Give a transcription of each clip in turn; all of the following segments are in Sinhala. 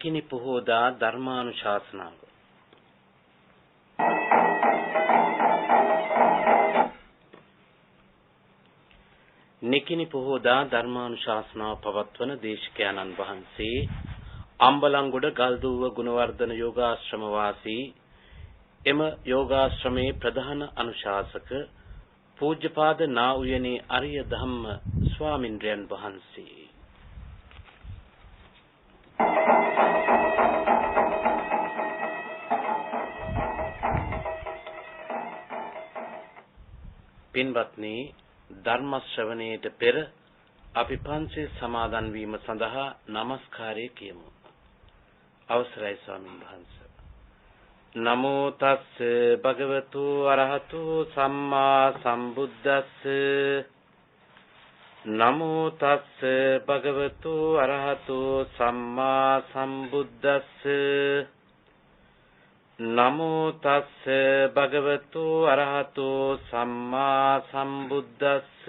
නිකිණි පොහෝදා ධර්මානුශාසනාව. නිකිණි පොහෝදා ධර්මානුශාසනාව පවත්වන දේශකයන්න් වහන්සේ අම්බලන්ගොඩ ගල්දුව ගුණවර්ධන යෝගාශ්‍රම වාසී එම යෝගාශ්‍රමේ ප්‍රධාන අනුශාසක පූජ්‍යපාද නා උයනේ අරිය ධම්ම ස්වාමින්ද්‍රයන් වහන්සේ. පින්වත්නි, ධර්ම ශ්‍රවණයට පෙර අපි පන්සිල් සමාදන් වීම සඳහා নমස්කාරය කියමු. අවසරයි ස්වාමීන් වහන්සේ. නමෝ තස්ස භගවතු අරහතු සම්මා සම්බුද්දස්ස. නමෝ තස්ස භගවතු අරහතු සම්මා සම්බුද්දස්ස. නමෝ තස්ස භගවතු අරහතු සම්මා සම්බුද්දස්ස.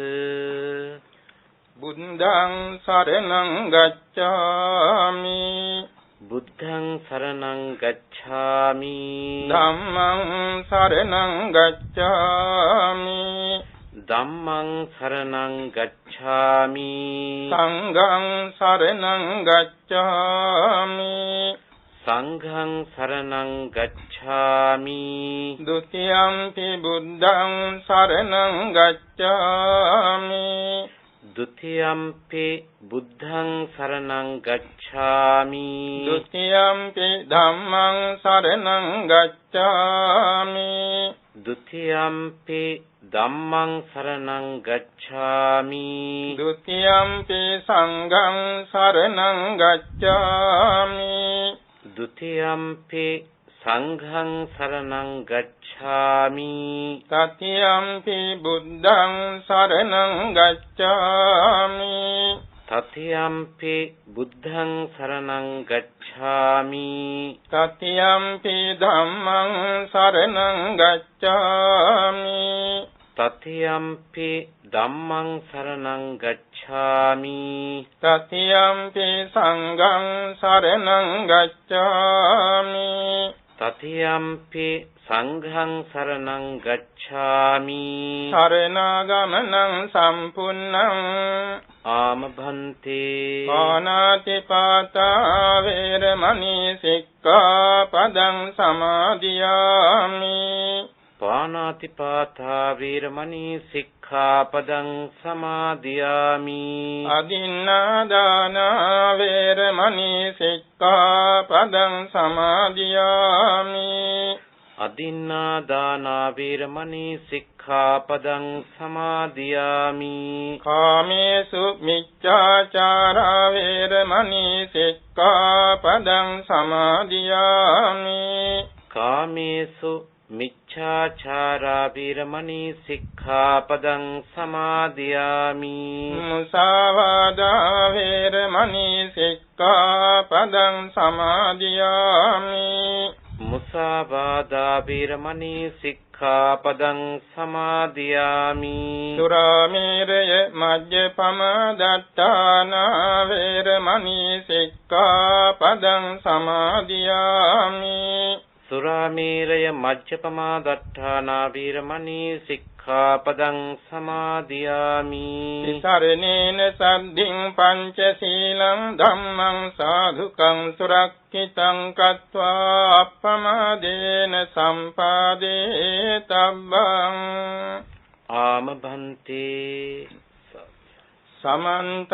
බුද්ධං සරණං ගච්ඡාමි. බුද්ධං සරණං ගච්ඡාමි. ධම්මං සරණං ගච්ඡාමි. ධම්මං සරණං ගච්ඡාමි. සංඝං සරණං ගච්ඡාමි. සංඝං සරණං ගච්ඡාමි. ဒ ුතියම්පි බුද්ධං සරණං ගච්ඡාමි. ဒ ුතියම්පි බුද්ධං සරණං ගච්ඡාමි. ဒ ුතියම්පි ධම්මං සරණං ගච්ඡාමි. ဒ ුතියම්පි ධම්මං සරණං ගච්ඡාමි. ဒ ුතියම්පි සංඝං සරණං ගච්ඡාමි. ဒ ුතියම්පි සංඝං සරණං ගච්ඡාමි. තතියම්පි බුද්ධං සරණං ගච්ඡාමි. තතියම්පි බුද්ධං සරණං ගච්ඡාමි. තතියම්පි ධම්මං සරණං ගච්ඡාමි. තතියම්පි ධම්මං සරණං ගච්ඡාමි. තතියම්පි සංඝං සරණං ගච්ඡාමි. තතියම්පි සංඝං සරණං ගච්ඡාමි. සරණාගමනං සම්පුන්නං ආමභන්තේ. පාණාතිපාතා වේරමණී සික්ඛාපදං සමාදියාමි. පාණාතිපාතා වේරමණී සික්ඛාපදං සමාදියාමි. අදින්නාදාන වේරමණී සික්ඛාපදං සමාදියාමි. අදින්නාදාන වේරමණී සික්ඛාපදං සමාදියාමි. කාමේසු මිච්ඡාචාරා වේරමණී සික්ඛාපදං සමාදියාමි. කාමේසු මිච්ඡාචාරා වේරමණී සික්ඛාපදං සමාදියාමි. මුසාවාදා වේරමණී සික්ඛාපදං සමාදියාමි. මුසාවාදා වේරමණී සික්ඛාපදං සමාදියාමි. සුරාමේරය මජ්ජපම දත්තාන වේරමණී සික්ඛාපදං සමාදියාමි. සුරාමේරය මජ්ජපමා දට්ඨානා වේරමණී සික්ඛාපදං සමාදියාමි. සරණේන සද්ධින් පංචශීලං ධම්මං සාධුකං සුරක්ඛිතං කତ୍වා අප්පමාදේන සම්පාදේ තබ්බං. ආමභන්තේ. සමන්ත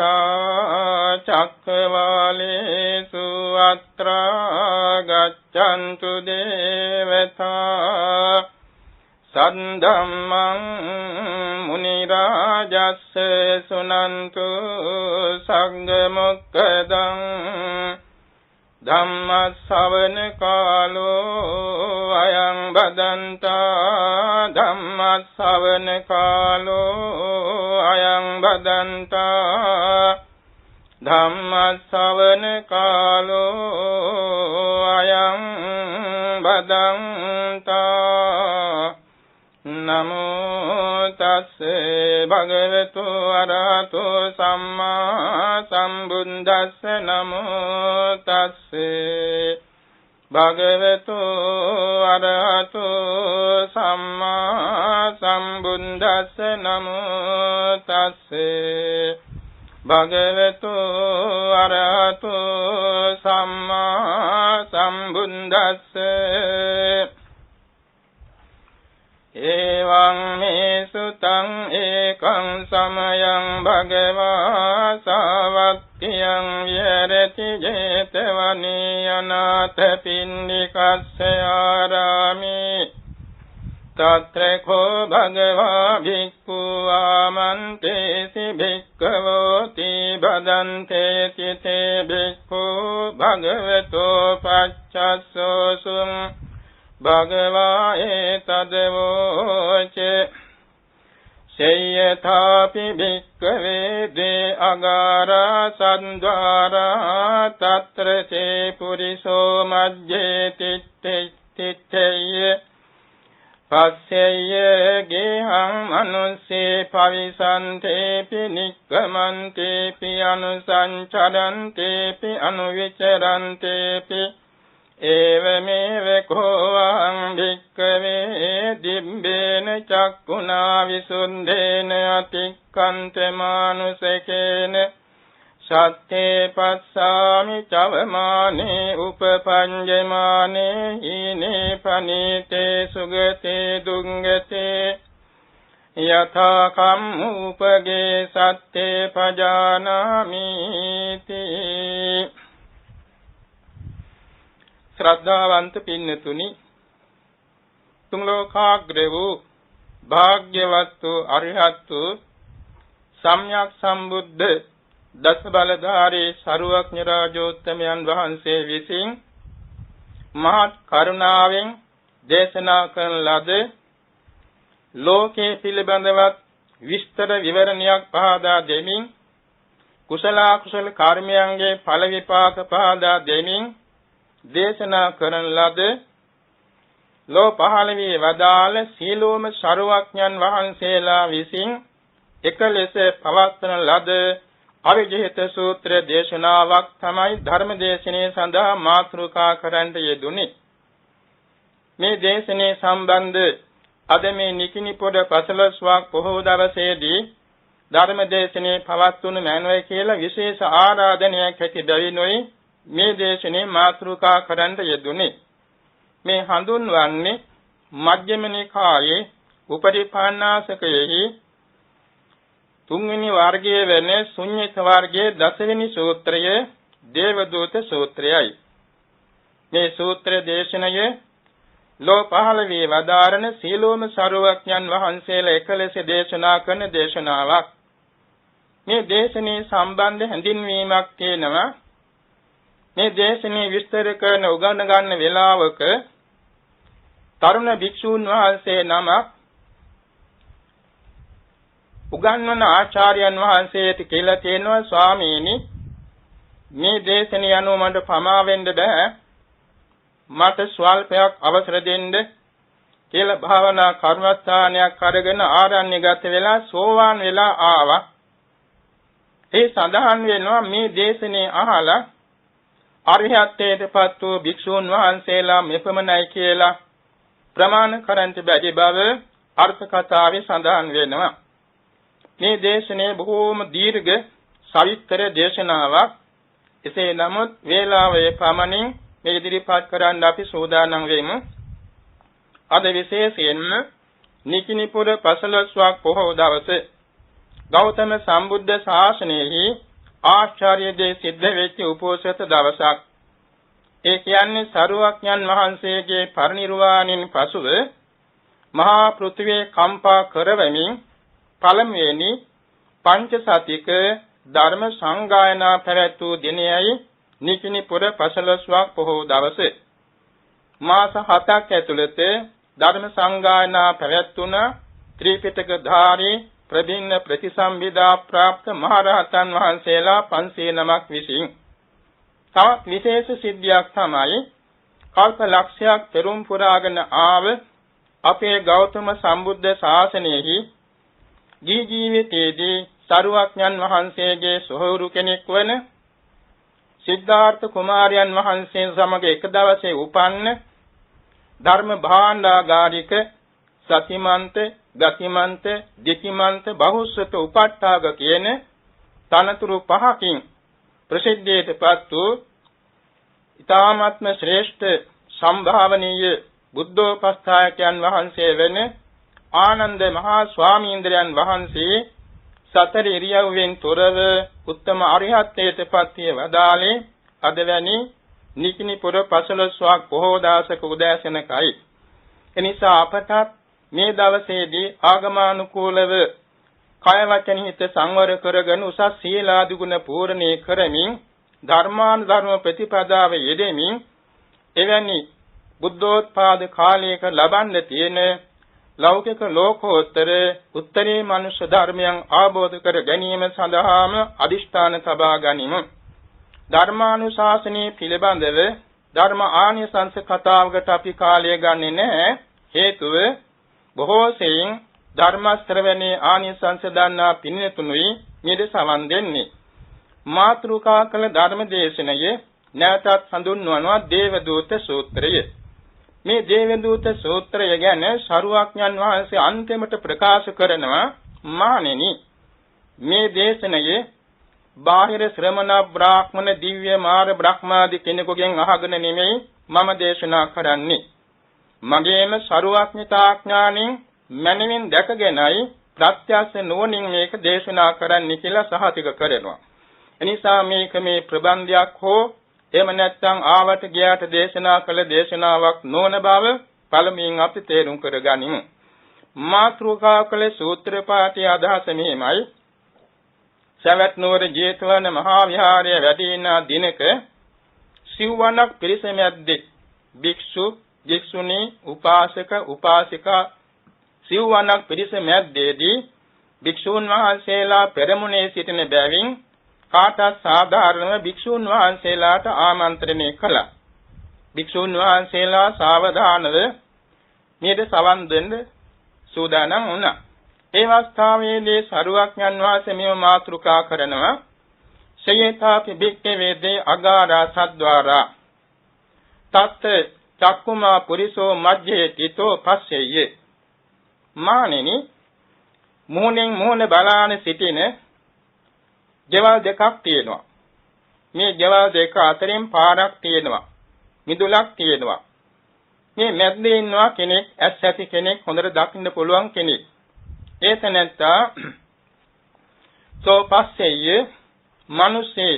චක්කවාලේසු අත්‍රා ගච්ඡන්තු දේවතා සද්ධම්මං මුනි රාජස්ස සුනන්තු සංඝ මොක්ඛදං ධම්ම ශ්‍රවණ කාලෝ අයං බදන්තා. ධම්ම ශ්‍රවණ කාලෝ අයං බදන්තා. ධම්ම ශ්‍රවණ කාලෝ අයං බදන්තා. නමෝ තස්සේ භගවතු අරහතෝ සම්මා සම්බුද්දස්ස නමෝ තස්සේ භගවතු අරහතෝ සම්මා සම්බුද්දස්ස නමෝ තස්සේ භගවතු අරහතෝ සම්මා සම්බුද්දස්ස එවං මේ සුතං ඒකං සමයං භගවා සාවක්ඛියං විහෙරති 제තවනී අනාථ පින්නිකස්ස ආරාමේ තත්‍රකෝ භගවා භික්ඛු ආමන්තේසි භික්ඛවෝති බදන්තේ තිතේ භික්ඛු භගවතෝ පච්චස්සෝසුං භගවා ඒතදවෝච සේයථාපි භික්ඛවේ දේ අගාරා සන්ද්වාරා තත්‍ර චේ පුරිසෝ මජ්ජේ තිත්තේය පස්සෙය ගේහං මනුස්සේ පවිසන්තේපි නික්කමන්තේපි අනුසංචරන්තේපි අනුවිචරන්තේපි ඒවමේව කෝවං භික්ඛවේ දිබ්බේන චක්ඛුනා විසුද්ධේන අතික්ඛන්ත මානුසකේන සත්තේ පස්සාමි චවමානේ උපපඤ්ඤමානේ හීනේ පනීතේ සුගතේ දුංගතේ යථා කම්මුපගේ සත්තේ පජානාමිති. ශ්‍රද්ධාවන්ත පින්නතුනි, තුන් ලෝකාග්‍ර වූ භාග්‍යවත් වූ අරිහත් වූ සම්්‍යක් සම්බුද්ධ දස බලධාරී සරුවක්ඥ රාජෝත්තමයන් වහන්සේ විසින් මහත් කරුණාවෙන් දේශනා කරන ලද ලෝකේ පිළිබඳවත් විස්තර විවරණයක් පහදා දෙමින් කුසල කුසල කර්මයන්ගේ ඵල විපාක පහදා දෙමින් දේශනා කරන ලද ලෝ පහළ වී වදාළ සීලෝම සරුවක්ඥන් වහන්සේලා විසින් එක ලෙස පවත්වන ලද අවිජිත සූත්‍ර දේශනාවක් තමයි ධර්ම දේශනේ සඳහා මාතෘකා කරන්ට යෙදුනේ. මේ දේශනේ සම්බන්ධ අද මේ නිකිනිපොඩ පසළොස්වක් පොහොව දවසේදී ධර්ම දේශනේ පවත්වනු මැනවයි කියලා විශේෂ ආරාධනයක් ඇති බැවිනුයි මේ දේශනේ මාතෘකා කරන්ට යෙදුනේ. මේ හඳුන්වන්නේ මජ්ක්‍ධිම නිකායේ උපරිපාණාසකයෙහි තුන්වෙනි වර්ගයේ වෙන ශුන්්‍යත වර්ගයේ දසවෙනි සූත්‍රය දේවදූත සූත්‍රයයි. මේ සූත්‍ර දේශනය ලෝ පහළ වී වදාරන සීලෝම සරුවක්ඥන් වහන්සේලා එකලෙස දේශනා කරන දේශනාවක්. මේ දේශනේ සම්බන්ධ හැඳින්වීමක් තියෙනවා. මේ දේශනේ විස්තර කරන උගන ගන්න වේලාවක තරුණ භික්ෂූන් වහන්සේ නමක් උගන්වන ආචාර්යයන් වහන්සේට කියලා තියෙනවා, ස්වාමීනි මේ දේශනේ අනුව මට පමා වෙන්න බෑ, මට ස්වල්පයක් අවසර දෙන්න කියලා භාවනා කර්මස්ථානයක් අරගෙන ආරණ්‍යගත වෙලා සෝවාන් වෙලා ආවා. ඒ සඳහන් වෙනවා මේ දේශනේ අහලා අරිහත්ත්වයටපත් වූ භික්ෂූන් වහන්සේලා මෙපමණයි කියලා ප්‍රමාණ කරන්ට බැරි බව අර්ථ කතාවේ සඳහන් වෙනවා. මේ දේශනේ බොහෝම දීර්ඝ සවිස්තර දේශනාවක්. එසේ නමුත් වේලාවේ පමණින් මේ ඉදිරිපත් කරන්න අපි සූදානම් වෙමු. අද විශේෂයෙන්ම නිකිනිපුර පසළොස්වක් පොහොව දවසේ ගෞතම සම්බුද්ධ ශාසනයෙහි ආචාර්ය දේ සිද්ධ වෙච්ච උපෝසත දවසක්. ඒ කියන්නේ සරුවක්ඥන් වහන්සේගේ පරිනිර්වාණයෙන් පසුව මහා පෘථිවිය කම්පා කරවමින් පළමුවෙනි පංචසතික ධර්ම සංගායනා පැවැත් වූ දිනයයි නිකිනිපුර පසළොස්වක් පොහොව දවසේ. මාස 7ක් ඇතුළත ධර්ම සංගායනා පැවැත්වුණ ත්‍රිපිටක ධාරී ප්‍රභින්න ප්‍රතිසම්භිදා ප්‍රාප්ත මහරහතන් වහන්සේලා 500 නමක් විසින් තවත් විශේෂ සිද්ධියක් තමයි කල්ප ලක්ෂයක් පෙරම් පුරාගෙන ආව අපේ ගෞතම සම්බුද්ධ ශාසනයෙහි ජීවිතයේදී සරුවඥන් වහන්සේගේ සොහොයුරු කෙනෙක් වන සිද්ධාර්ථ කුමාරයන් වහන්සේ සමග එක දවසේ උපන්න ධර්ම භාණ්ඩාගාරික සතිමන්ත, ගතිමන්ත, දිකිමන්ත, බහුශ්‍රත උපට්ඨාග කියන තනතුරු පහකින් ප්‍රසිද්ධියටපත් වූ ඊ타මාත්ම ශ්‍රේෂ්ඨ සම්භාවනීය බුද්ධෝපස්ථායකයන් වහන්සේ වෙන ආනන්ද මහා ස්වාමීන්ද්‍රයන් වහන්සේ සතර ඉරියව්වෙන් තොරව උත්තම අරිහත්ත්වයට පිය වදාළේ අද වැනි නිකිනිපුර 15ක් පොහෝ දාසක උදෑසනකයි. එනිසා අපට මේ දවසේදී ආගමානුකූලව කය වචන හිත සංවර කරගෙන උසස් සීලාදි ගුණ පූර්ණේ කරමින් ධර්මානුධර්ම ප්‍රතිපදාවේ යෙදෙමින් එවැනි බුද්ධෝත්පාද කාලයක ලබන්න තියෙන ලෞකික ලෝකෝත්තර උත්තරී මනුෂ්‍ය ධර්මයන් ආબોධ කර ගැනීම සඳහාම අදිෂ්ඨාන තබා ගනිමු. ධර්මානුශාසනයේ පිළිබඳව ධර්ම ආනිසංස කතාවකට අපි කාලය ගන්නෙ නැහැ. හේතුව බොහෝ සෙයින් ධර්ම ශ්‍රවණේ ආනිසංස දන්නා පින්තුනුයි මෙද සවන් දෙන්නේ. මාතෘකා කළ ධර්ම දේශනයේ නැවතත් හඳුන්වනවා දේවදූත සූත්‍රය. මේ දේවදූත සූත්‍රය ගැන සරුවඥන් වහන්සේ අන්තිමට ප්‍රකාශ කරනවා මානෙනි මේ දේශනයේ බාහිර ශ්‍රමණ බ්‍රාහ්මණ දිව්‍ය මාර බ්‍රහ්මාදී කෙනෙකුගෙන් අහගෙන නෙමෙයි මම දේශනා කරන්නේ. මගේම සරුවඥතා ඥාණයෙන් මනමින් දැකගෙනයි ප්‍රත්‍යක්ෂ නුවණින් මේක දේශනා කරන්න කියලා සහතික කරනවා. එනිසා මේක මේ ප්‍රබන්ධයක් හෝ එහෙම නැත්නම් ආවට ගියාට දේශනා කළ දේශනාවක් නොවන බව පළමුවෙන් අපි තේරුම් කරගනිමු. මාතෘකා කළ සූත්‍ර පාඨයේ අදහස මෙහිමයි. සවැත් නුවර ජේතවන මහා විහාරයේ වැඩින දිනක සිව්වණක් පිරිස මැද්දේ භික්ෂු, භික්ෂුණී, උපාසක, උපාසිකා සිව්වණක් පිරිස මැද්දේදී භික්ෂූන් වහන්සේලා පෙරමුණේ සිටින බැවින් කාටත් සාධාරණව භික්ෂූන් වහන්සේලාට ආමන්ත්‍රණය කළා. භික්ෂූන් වහන්සේලා සාවධානව මේද සවන් දෙන්න සූදානම් වුණා. ඒ අවස්ථාවේදී සරුවඥන් වහන්සේ මෙව මාතෘකා කරනවා. සයේතාපි භික්ඛවේ දේ අගාරා සද්්වාරා තත් චක්කුමා පුරිසෝ මජ්ජේ තිතෝ පස්සෙය්‍ය. මානෙනි මොහොනෙන් මොහොන බලාන සිටින ගෙවල් දෙකක් තියෙනවා. මේ ගෙවල් දෙක අතරින් පාරක් තියෙනවා. මිදුලක් තියෙනවා. මේ මැද්දේ ඉන්නවා කෙනෙක්, ඇස් ඇති කෙනෙක්, හොඳට දකින්න පුළුවන් කෙනෙක්. ඒ තැනැත්තා සෝපස්සෙය්‍ය මනුස්සේ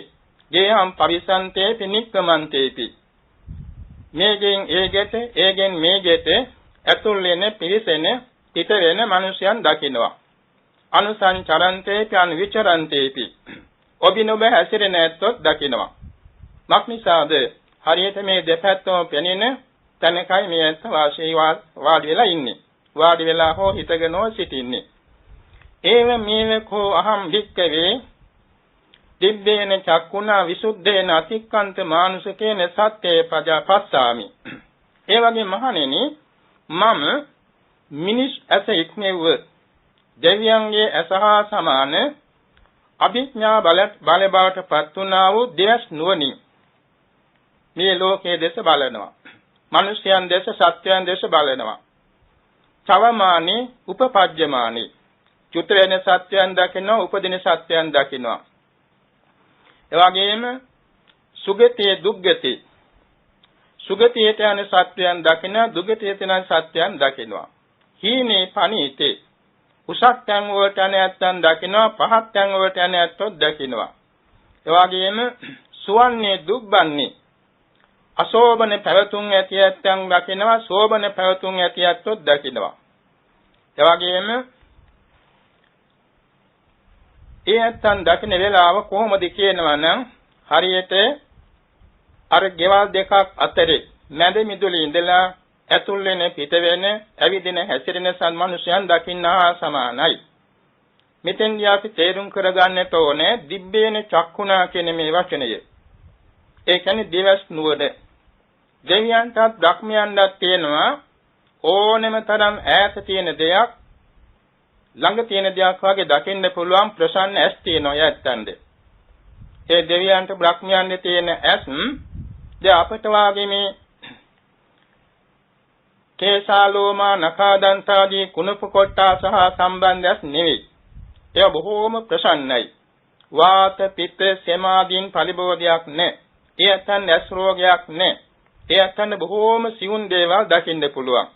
ගේහම් පරිසන්තේ පිනික්කමන්තේපි. මේගෙන් ඒගෙට, ඒගෙන් මේගෙට ඇතුල් වෙන, පිරිසෙන, පිට වෙන මිනිසයන් දකින්නවා. අනුසංචරන්තේපි අනුවිචරන්තේපි. ඔබිනොබ හැසිරෙන ඇත්තොත් දකින්නවා. මක්නිසාද හරියට මේ දෙපැත්තම පෙනෙන තැනකයි මේ ඇත්ත වාඩි වෙලා ඉන්නේ. වාඩි වෙලා හෝ හිටගෙන හෝ සිටින්නේ. ඒව මේවකෝ අහම් වික්කවේ දිබ්බේන චක්කුණා විසුද්ධේන අතික්කන්ත මානුෂකේන සත්‍යේ පජාපස්සාමි. ඒ වගේ මහණෙනි මම මිනිස් ඇස ඉක්මෙව්ව දෙවියන්ගේ ඇස හා සමාන අභිඥා බල බවට පත් වුණා වූ දෙස් නුවණින් මේ ලෝකයේ දෙස බලනවා. මිනිස්යන් දෙස, සත්‍යයන් දෙස බලනවා. චවමානි උපපජ්ජමානි. චුත වෙන සත්‍යයන් දකිනවා, උපදින සත්‍යයන් දකිනවා. එවැගේම සුගතිය දුග්ගති. සුගතියට යන සත්‍යයන් දකිනවා, දුගතියට යන සත්‍යයන් දකිනවා. හීනේ පණීතේ. උසස් තැන් වලට යන ඇත්තන් දකිනවා, පහත් තැන් වලට යන ඇත්තොත් දකිනවා. එවැගේම සුවන්නේ දුක්බන්නේ. අශෝභන පැවතුම් ඇති ඇත්තන් දකිනවා, ශෝභන පැවතුම් ඇති ඇත්තොත් දකිනවා. එවැගේම ඒ ඇත්තන් දකින වේලාව කොහොමද කියනවා නම් හරියට අර ගෙවල් දෙකක් අතරේ මැද මිදුලේ ඉඳලා ඇතුල් වෙන, පිට වෙන, ඇවිදින, හැසිරෙන සම්මනුෂයන් දකින්නා සමානයි. මෙතෙන්දී අපි තේරුම් කරගන්නට ඕනේ දිබ්බේන චක්කුණා කියන මේ වචනය. ඒ කියන්නේ දිවස් නුවණ. දෙවියන්ටත් බ්‍රහ්මයන්ටත් තියෙනවා ඕනෙම තරම් ඈත තියෙන දෙයක් ළඟ තියෙන දෙයක් වගේ දකින්න පුළුවන් ප්‍රසන්න ඇස් තියෙනවා යැත්තන්ද. ඒ දෙවියන්ට බ්‍රහ්මයන්ට තියෙන ඇස් අපට වාගේ මේ කේසාලෝමා නඛදන්තාදී කුණප කොට්ටා සහ සම්බන්ධයක් නෙවෙයි. ඒවා බොහෝම ප්‍රසන්නයි. වාත පිත්ත සමාදීන් පරිබෝධයක් නැහැ. ඒ ඇත්තන් ඇස් රෝගයක් නැහැ. ඒ ඇත්තන් බොහෝම සිවුන් දේවල් දකින්න පුළුවන්.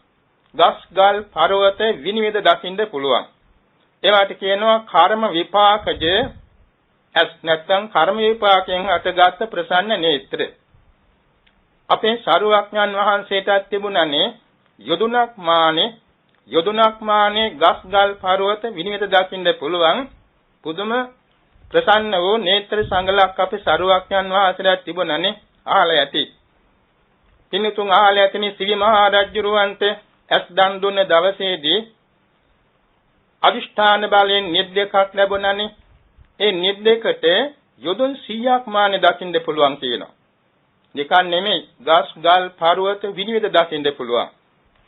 ගස් ගල් පර්වත විනිවිද දකින්න පුළුවන්. ඒවට කියනවා කර්ම විපාකජ ඇස් නැත්නම් කර්ම විපාකයෙන් අටගත් ප්‍රසන්න නේත්‍ර. අපේ සරුවඥන් වහන්සේටත් තිබුණනේ යොදුනක් මානේ ගස් ගල් පර්වත විනිවිද දකින්න පුළුවන් පුදුම ප්‍රසන්න වූ නේත්‍ර සංගලක් අපේ සරුවඥන් වහන්සේට තිබුණනේ අහලා ඇති. පින්තුන් අහලා ඇතිනි සිවි මහා රජුරවන්ට ඇස් දන් දුන්න දවසේදී අදිෂ්ඨාන බලයෙන් නිද්දකක් ලැබුණනේ. ඒ නිද්දකට යොදුන් 100ක් මානේ දකින්න පුළුවන් කියනවා. නිකන් නෙමෙයි ගස් ගල් පර්වත විනිවිද දකින්න පුළුවන්.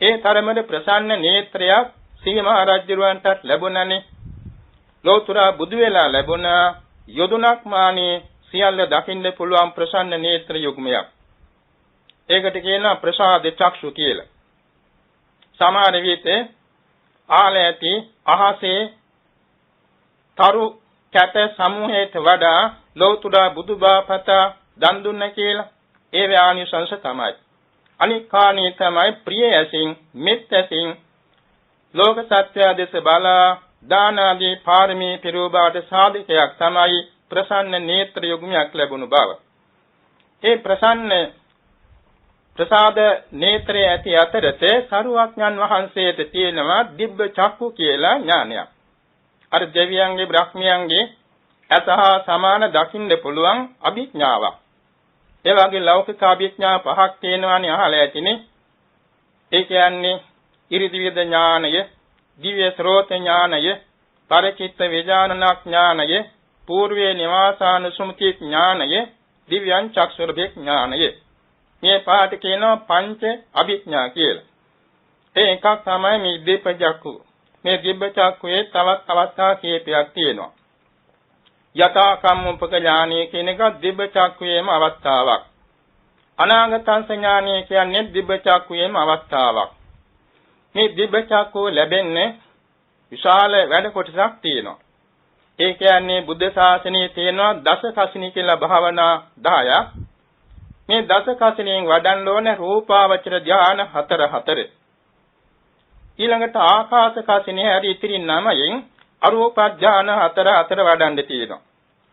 ඒ තරමට ප්‍රසන්න නේත්‍රයක් සිවි මහා රජුරවන්ටත් ලැබුණනේ. ලෝතුරා බුදු වෙලා ලැබුණා යොදුනක් මානේ සියල්ල දකින්න පුළුවන් ප්‍රසන්න නේත්‍ර යුග්මයක්. ඒකට කියනවා ප්‍රසාද චක්ෂු කියලා. සමහර විට ආලයති අහසේ තරු කැට සමූහයට වඩා ලෝතුරා බුදුබාපත දන් දුන්න කියලා ඒ ව්‍යානිසංශ තමයි. අනිකාණී තමයි ප්‍රිය ඇසින් මෙත් ඇසින් ලෝක සත්‍ය දෙස බලා දාන ආදී පාරමී පිරෝබාට සාධකයක් තමයි ප්‍රසන්න නේත්‍ර යුග්මයක් ලැබුණු බව. ඒ ප්‍රසාද නේත්‍රය ඇති අතරතේ සරුවඥන් වහන්සේට තියෙනවා දිබ්බ චක්කු කියලා ඥානයක්. අර දෙවියන්ගේ බ්‍රහ්මයන්ගේ අසහා සමාන දකින්න පුළුවන් අභිඥාවක්. ඒ වගේ ලෞකික අභිඥා පහක් තියෙනවානේ අහලා ඇතිනේ. ඒ කියන්නේ ඉරිදිවිද ඥානය, දිව්‍ය ශ්‍රෝත ඥානය, පරිචිත්ත විඥානන ඥානය, పూర్වේ නිවාසානුසුමති ඥානය, දිව්‍යං චක්ෂුරභේ ඥානය. මේ පාට කියනවා පංච අභිඥා කියලා. ඒ එකක් තමයි මේ දිබ්බ චක්කු. මේ දිබ්බ චක්කුවේ තවත් අවස්ථා කීපයක් තියෙනවා. යථා කම්මුපක ඥානය කියන එක දිබ්බ චක්කුවේම අවස්ථාවක්. අනාගතං ඥානය කියන්නේ දිබ්බ චක්කුවේම අවස්ථාවක්. මේ දිබ්බ චක්කුව ලැබෙන්නේ විශාල වැඩ කොටසක් තියෙනවා. ඒ කියන්නේ බුද්ධ ශාසනයේ තියෙනවා දස කසිනී කියලා භාවනා 10ක්. මේ දස කසිනියෙන් වඩන්න ඕනේ රූපාවචර ධාන 4. ඊළඟට ආකාශ කසිනිය හරි ඉතිරි 9න් අරූප ධාන 4 වඩන්න තියෙනවා.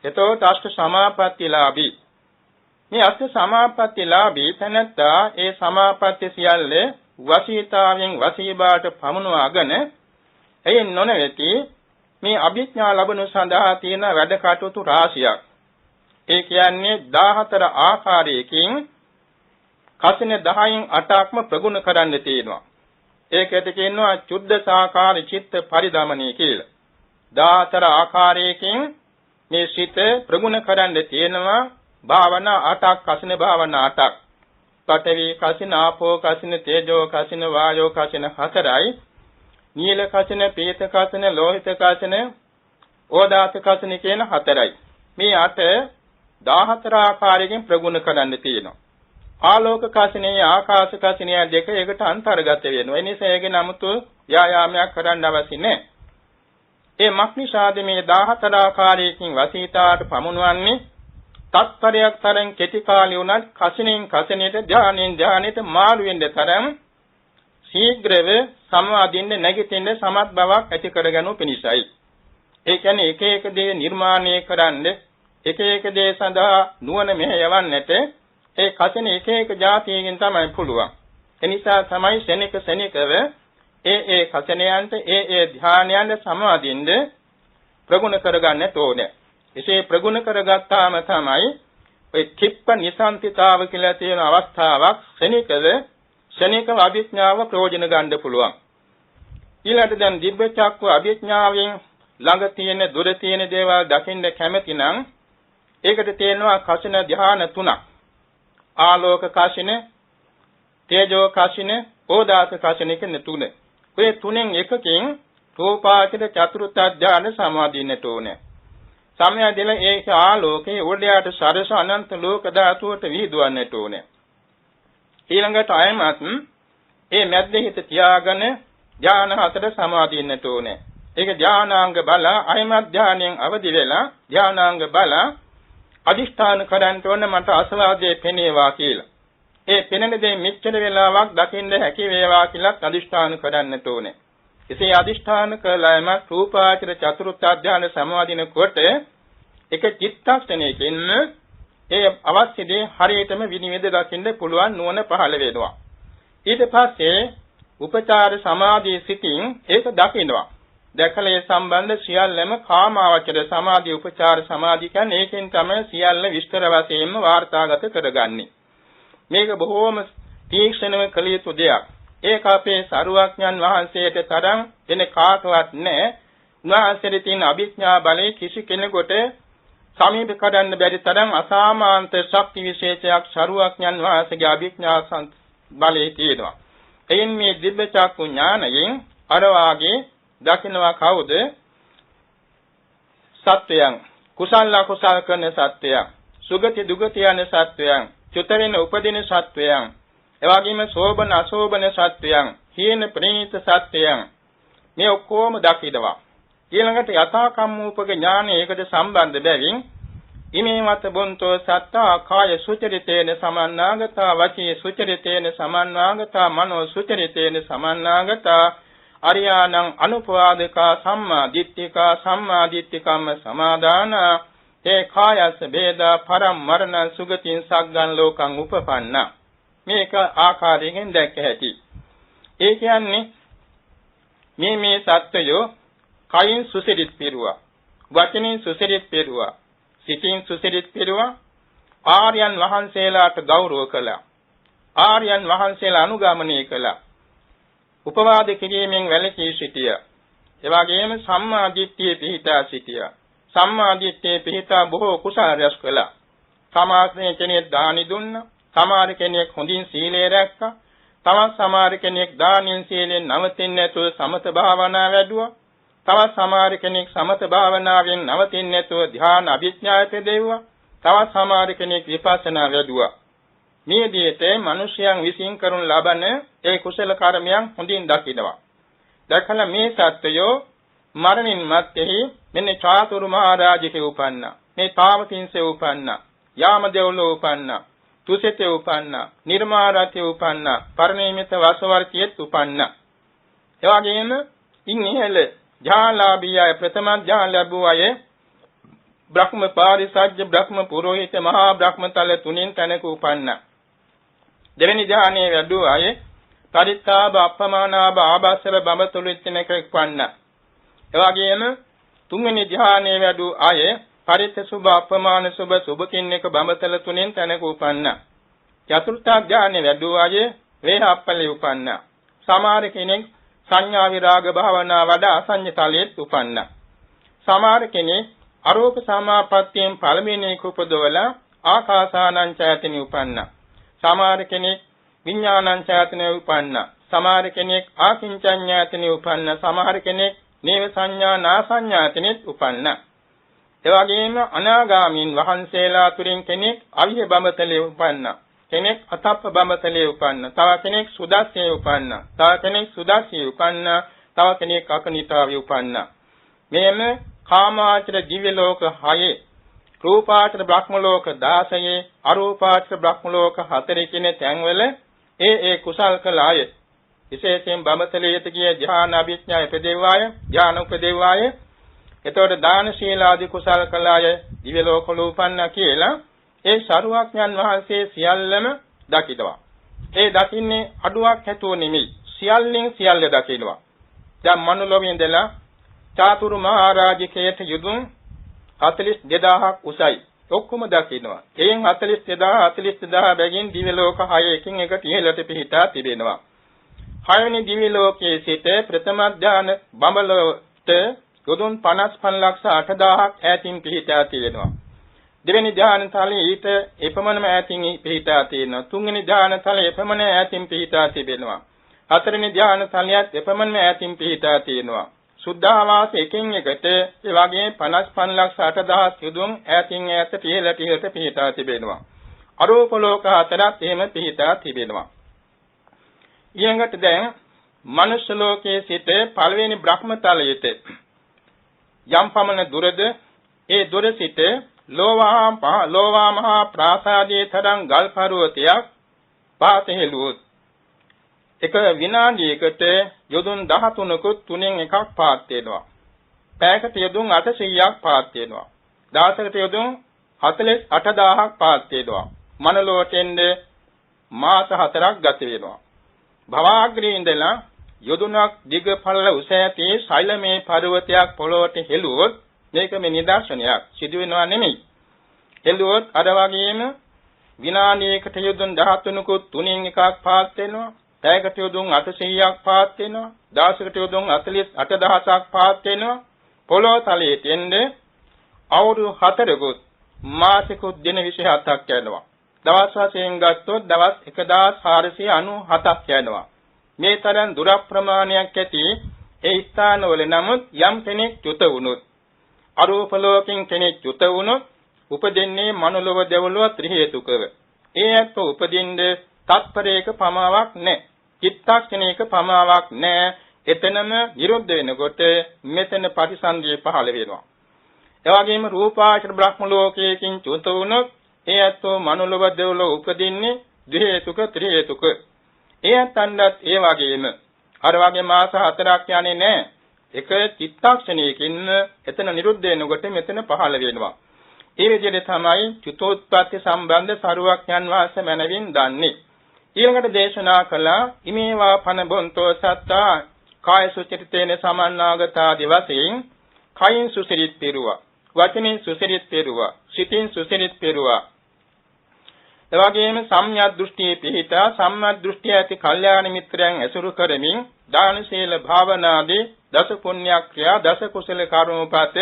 එතකොට අෂ්ට සමාපත්තිලාභී. මේ අෂ්ට සමාපත්තිලාභී තැනත්තා ඒ සමාපත්ති සියල්ල වශීතාවෙන් වශීබාට පමුණවාගෙන එයින් නොනැවති මේ අභිඥා ලැබුණු සඳහා තියෙන වැඩ කටයුතු රාශියක්. ඒ කියන්නේ 14 ආකාරයකින් කසින 10න් 8ක්ම ප්‍රගුණ කරන්න තියෙනවා. ඒකට කියනවා චුද්ධසාකාර චිත්ත පරිදමණය කියලා. 14 ආකාරයකින් මේ සිත ප්‍රගුණ කරන්න තියෙනවා භාවනා 8ක් කසින භාවනා 8ක්. පඨවි කසින ආපෝ කසින තේජෝ කසින වායෝ කසින 4යි. නීල කසින පීත කසින ලෝහිත කසින ඕදාත කසින කියන 4යි. මේ 8 14 ආකාරයකින් ප්‍රගුණ කරන්න තියෙනවා. ආලෝක කසිනේ ආකාශ කසිනේ දෙක එකට අන්තර්ගත වෙනවා. ඒ නිසා ඒකේ නමුතු ව්‍යායාමයක් කරන්න අවශ්‍ය නැහැ. ඒ මක්නිසාද මේ 14 ආකාරයකින් වසීතාට පමුණවන්නේ තත්පරයක් තරම් කෙටි කාලය උනත් කසිනෙන් කසිනේට ධානයෙන් ධානයට මාරු වෙන්න තරම් ශීඝ්‍රව සමාධින්න නැගිටින්න සමත් බවක් ඇති කරගනු පිණිසයි. ඒ කියන්නේ එක එක දේ නිර්මාණය කරන්න එක එක දේ සඳහා නුවණ මෙහෙයවන්නට ඒ කසින එක එක જાතියකින් තමයි පුළුවන්. ඒ නිසා තමයි ශනිකව ඒ කසිනයන්ට ඒ ධානයන්ට සමාදින්න ප්‍රගුණ කරගන්න ඕනේ. එසේ ප්‍රගුණ කරගත්තාම තමයි ඔය කිප්ප නිසන්තිතාව කියලා තියෙන අවස්ථාවක් ශනිකව අභිඥාව ප්‍රයෝජන ගන්න පුළුවන්. ඊළඟට දැන් දිබ්බ චක්ක අභිඥාවෙන් ළඟ තියෙන දුර තියෙන දේවල් දකින්න කැමති නම් ඒකට තියෙනවා කසින ධ්‍යාන 3ක්. ආලෝක කසින, තේජෝ කසින, ඕදාස කසින කියන 3. ඔය 3න් එකකින් රූපාචර චතුර්ථ ධානය සමාදින්නට ඕනේ. සමයදෙල ඒක ආලෝකේ උඩයට සරස අනන්ත ලෝක ධාතුවට විහිදුවන්නට ඕනේ. ඊළඟට අයමත් ඒ මැද්දේ හිත තියාගෙන ධාන හතර සමාදින්නට ඕනේ. ඒක ධානාංග බල අයමත් ධානයෙන් අවදි වෙලා ධානාංග බල අදිෂ්ඨාන කරන්ට ඕන මට අසවාදයේ පෙනේවා කියලා. ඒ පෙනෙන දේ මෙච්චර වෙලාවක් දකින්න හැකි වේවා කියලා අදිෂ්ඨාන කරන්නට ඕනේ. එසේ අදිෂ්ඨාන කළාම රූපාචර චතුර්ථ ධානය සමාදින කොට එක චිත්තක්ෂණයකින් ඒ අවශ්‍ය දේ හරියටම විනිවිද දකින්න පුළුවන් නුවණ පහළ වෙනවා. ඊට පස්සේ උපචාර සමාධියේ සිටින් ඒක දකින්නවා. දැකලා ඒ සම්බන්ධ සියල්ලම කාමාවචර සමාධි උපචාර සමාධි කියන්නේ ඒකෙන් තමයි සියල්ල විස්තර වශයෙන්ම වාර්තාගත කරගන්නේ. මේක බොහෝම තීක්ෂණව කළ යුතු දෙයක්. ඒක අපේ සරුවඥන් වහන්සේට තරම් වෙන කාටවත් නැහැ. උන්වහන්සේට තියෙන අභිඥා බලය කිසි කෙනෙකුට සමීප කරන්න බැරි තරම් අසාමාන්ත ශක්ති විශේෂයක් සරුවඥන් වහන්සේගේ අභිඥා බලයේ තියෙනවා. එයින් මේ දිබ්බ චක්කු ඥානයෙන් අර වාගේ දකින්නවා කවුද? සත්වයන්, කුසල අකුසල කරන සත්වයන්, සුගති දුගති යන සත්වයන්, චුත වෙන උපදින සත්වයන්, එවාගෙම සෝබන අසෝබන සත්වයන්, හීන ප්‍රණීත සත්වයන් මේ ඔක්කොම දකිනවා. ඊළඟට යථා කම්මූපක ඥානයකට සම්බන්ධ බැවින් ඉමේ මත බොන්තෝ සත්තා කාය සුචරිතේන සමන්නාගතා වචී සුචරිතේන සමන්නාගතා මනෝ සුචරිතේන සමන්නාගතා අරියාණං අනුපවාදකා සම්මා දිට්ඨිකම්ම සමාදාන ඒ කායස්ස ભેදා පරම් මරණ සුගතින් සග්ගන් ලෝකං උපපන්න. මේක ආකාරයෙන් දැක්ක හැකි. ඒ කියන්නේ මේ සත්‍යය කයින් සුසිරිත පිරුවා, වචනින් සුසිරිත පිරුවා, සිතින් සුසිරිත පිරුවා, ආර්යයන් වහන්සේලාට ගෞරව කළා, ආර්යයන් වහන්සේලා අනුගමනය කළා, උපවාද කිරීමෙන් වැළකී සිටියා. ඒ වගේම සම්මා දිට්ඨියේ පිහිටා සිටියා. සම්මා දිට්ඨියේ පිහිටා බොහෝ කුසල රැස් කළා. සමාජයේ කෙනෙක් දානි දුන්නා, සමහර කෙනෙක් හොඳින් සීලය රැක්කා, තවත් සමහර කෙනෙක් දානින් සීලෙන් නවතින්නේ නැතුව සමත භාවනා වැඩුවා. තවත් සමහර කෙනෙක් සමත භාවනාවෙන් නවතින්නේ නැතුව ධ්‍යාන අභිඥාය පෙදෙව්වා. තවත් සමහර කෙනෙක් විපස්සනා වැඩුවා. මේ විදිහට මිනිසයන් විසින් කරන ලබන ඒ කුසල කර්මයන් හොඳින් දකිනවා. දැකලා මේ සත්‍යය මරණින් මත්තේහි මෙන්න චාතුරු මහරජකේ උපන්නා. මේ තාවතින්සේ උපන්නා. යාමදේවලෝ උපන්නා. තුසිතේ උපන්නා. නිර්මාරතේ උපන්නා. පරිණිමිත වසවර්තියෙත් උපන්නා. එවාගෙම ඉන්නේල ඥාලාභියය ප්‍රථම ඥාන ලැබුව අය බ්‍රහ්ම පාරිසජ්ජ බ්‍රහ්ම පුරෝහිත මහා බ්‍රහ්මතල තුنين තැනක උපන්නා. දෙවෙනි ඥානයේ වැඩුව අය පරිත්තාබ අපමානාබ ආභාසර බඹතුලිච්ච තැනක උපන්නා. එවාගෙම තුන්වෙනි ඥානයේ වැඩුව අය පරිත්ත සුභ අපමාන සුභ සුභකින් එක බඹතල තුنين තැනක උපන්නා. චතුර්ථ ඥානයේ වැඩුව අය වේහප්පලේ උපන්නා. සමහර කෙනෙක් සංඥා විරාග භාවනා වඩා අසඤ්ඤ තලයේත් උපන්නා. සමහර කෙනෙක් අරෝප සමාපත්තියෙන් පළවෙනි එක උපදවලා ආකාසානං ඡායතනෙ උපන්නා. සමහර කෙනෙක් විඥානං ඡායතනෙ උපන්නා. සමහර කෙනෙක් ආකින්චඤ්ඤායතනෙ උපන්නා. සමහර කෙනෙක් නේව සංඥා නාසඤ්ඤායතනෙත් උපන්නා. ඒ වගේම අනාගාමීන් වහන්සේලා තුරින් කෙනෙක් අවිහ බඹතලේ උපන්නා. කෙනෙක් අතප්ප බඹතලේ උපන්නා. තව කෙනෙක් සුදස්සේ උපන්නා. තව කෙනෙක් සුදස්සී උපන්නා. තව කෙනෙක් අකනිතාවේ උපන්නා. මෙයම කාමාචර දිව්‍ය ලෝක 6, රූපාචර බ්‍රහ්ම ලෝක 16, අරූපාචර බ්‍රහ්ම ලෝක 4 කියන තැන්වල ඒ කුසල් කළ අය විශේෂයෙන් බඹතලයට ගිය ධ්‍යාන අභිඥා උපදේවාය, ධ්‍යාන උපදේවාය, එතකොට දාන ශීල ආදී කුසල් කළ අය දිව්‍ය ලෝකවල උපන්නා කියලා ඒ සරුවඥන් වහන්සේ සියල්ලම දකිනවා. ඒ දකින්නේ අඩුවක් හැතුව නෙමෙයි, සියල්ලෙන් සියල්ල දකිනවා. දැන් මනුලොවේ ඉඳලා චාතුරු මහරජකයට යුදුන් 42000ක් උසයි. ඔක්කොම දකිනවා. එයින් 42000 බැගින් දිව්‍ය ලෝක 6 එකින් එකට ඉහළට පිහිටා තිබෙනවා. 6 වෙනි දිව්‍ය ලෝකයේ සිට ප්‍රථම ඥාන බඹලොවට යොදුන් 55,80,000ක් ඈතින් පිහිටා තියෙනවා. දෙවෙනි ධ්‍යාන තලයේ ඊට එපමණම ඈතින් පිහිටා තියෙනවා. තුන්වෙනි ධ්‍යාන තලයේ එපමණ ඈතින් පිහිටා තිබෙනවා. හතරවෙනි ධ්‍යාන තලයේත් එපමණම ඈතින් පිහිටා තියෙනවා. සුද්ධාවාස එකින් එකට ඒ වගේ 55,08,000 යොදුන් ඈතින් ඈතට ඉහළට පිහිටා තිබෙනවා. අරූප ලෝක හතරත් එහෙම පිහිටා තිබෙනවා. ඊළඟට දැන් මනුෂ්‍ය ලෝකයේ සිට පළවෙනි බ්‍රහ්මතලයට යම් පමණ දුරද ඒ දුර සිට ලෝවා මහා ප්‍රාසාදයේ තරම් ගල් පර්වතයක් පාතහෙළුවොත් එක විනාඩියකට යොදුන් 13කුත් තුනෙන් එකක් පාත් වෙනවා. පැයකට යොදුන් 800ක් පාත් වෙනවා. දවසකට යොදුන් 48000ක් පාත් වෙනවා. මනලොවට එන්නේ මාස 4ක් ගත වෙනවා. භවග්‍රේ ඉඳලා යොදුනක් දිග පළල උස ඇති ශෛලමේ පර්වතයක් පොළොවට හෙළුවොත් මේක මේ නිදර්ශනයක් සිදු වෙනවා නෙමෙයි. හෙළුවොත් අර වගේම විනාඩියකට යොදුන් 13කුත් තුනෙන් එකක් පාත් වෙනවා. පැයකට යොදුන් 800ක් පාත් වෙනවා. දවසකට යොදුන් 48000ක් පාත් වෙනවා. පොළොව තලයට එන්නේ අවුරුදු 4කුත් මාසිකුත් දින 27ක් යනවා. දවස් වශයෙන් ගත්තොත් දවස් 1497ක් යනවා. මේ තරම් දුර ප්‍රමාණයක් ඇති ඒ ස්ථානවල නමුත් යම් කෙනෙක් චුත වුණොත් අරූප ලෝකෙන් කෙනෙක් චුත වුණොත් උපදින්නේ මනුලොව දෙවලොව ත්‍රි හේතුකව. ඒ ඇත්ත උපදින්නේ තත්පරයක පමාවක් නැහැ. චිත්තක්ෂණයක පමාවක් නැහැ. එතනම නිරුද්ධ වෙනකොට මෙතන පරිසන්දිය පහළ වෙනවා. ඒ වගේම රූපාශ්‍ර බ්‍රහ්ම ලෝකයකින් චුත වුණොත් ඒ ඇත්ත මනුලොව දෙවලොව උපදින්නේ ද්වි හේතුක ත්‍රි හේතුක. ඒ ඇත්තන්වත් ඒ වගේම අර වගේ මාස 4ක් යන්නේ නැහැ. එක චිත්තක්ෂණයකින් එතන නිරුද්ධ වෙනකොට මෙතන පහළ වෙනවා. ඒ විදිහට තමයි චුතෝත්පත්ති සම්බන්ධ සරුවක්යන් වහන්සේ මනවින් දන්නේ. ඊළඟට දේශනා කළා ඉමේවා පන බොන්තෝ සත්තා කාය සුචරිතේන සමන්නාගතාදී වශයෙන් කයින් සුසිරිත් පෙරුවා, වචනෙන් සුසිරිත් පෙරුවා, සිතින් සුසිරිත් පෙරුවා. එවැගේම සම්‍යක් දෘෂ්ටියේ පිහිටා සම්‍යක් දෘෂ්ටිය ඇති කල්යාණ මිත්‍රයන් ඇසුරු කරමින් දාන සීල භාවනාදී දස පුණ්‍ය ක්‍රියා දස කුසල කර්මපත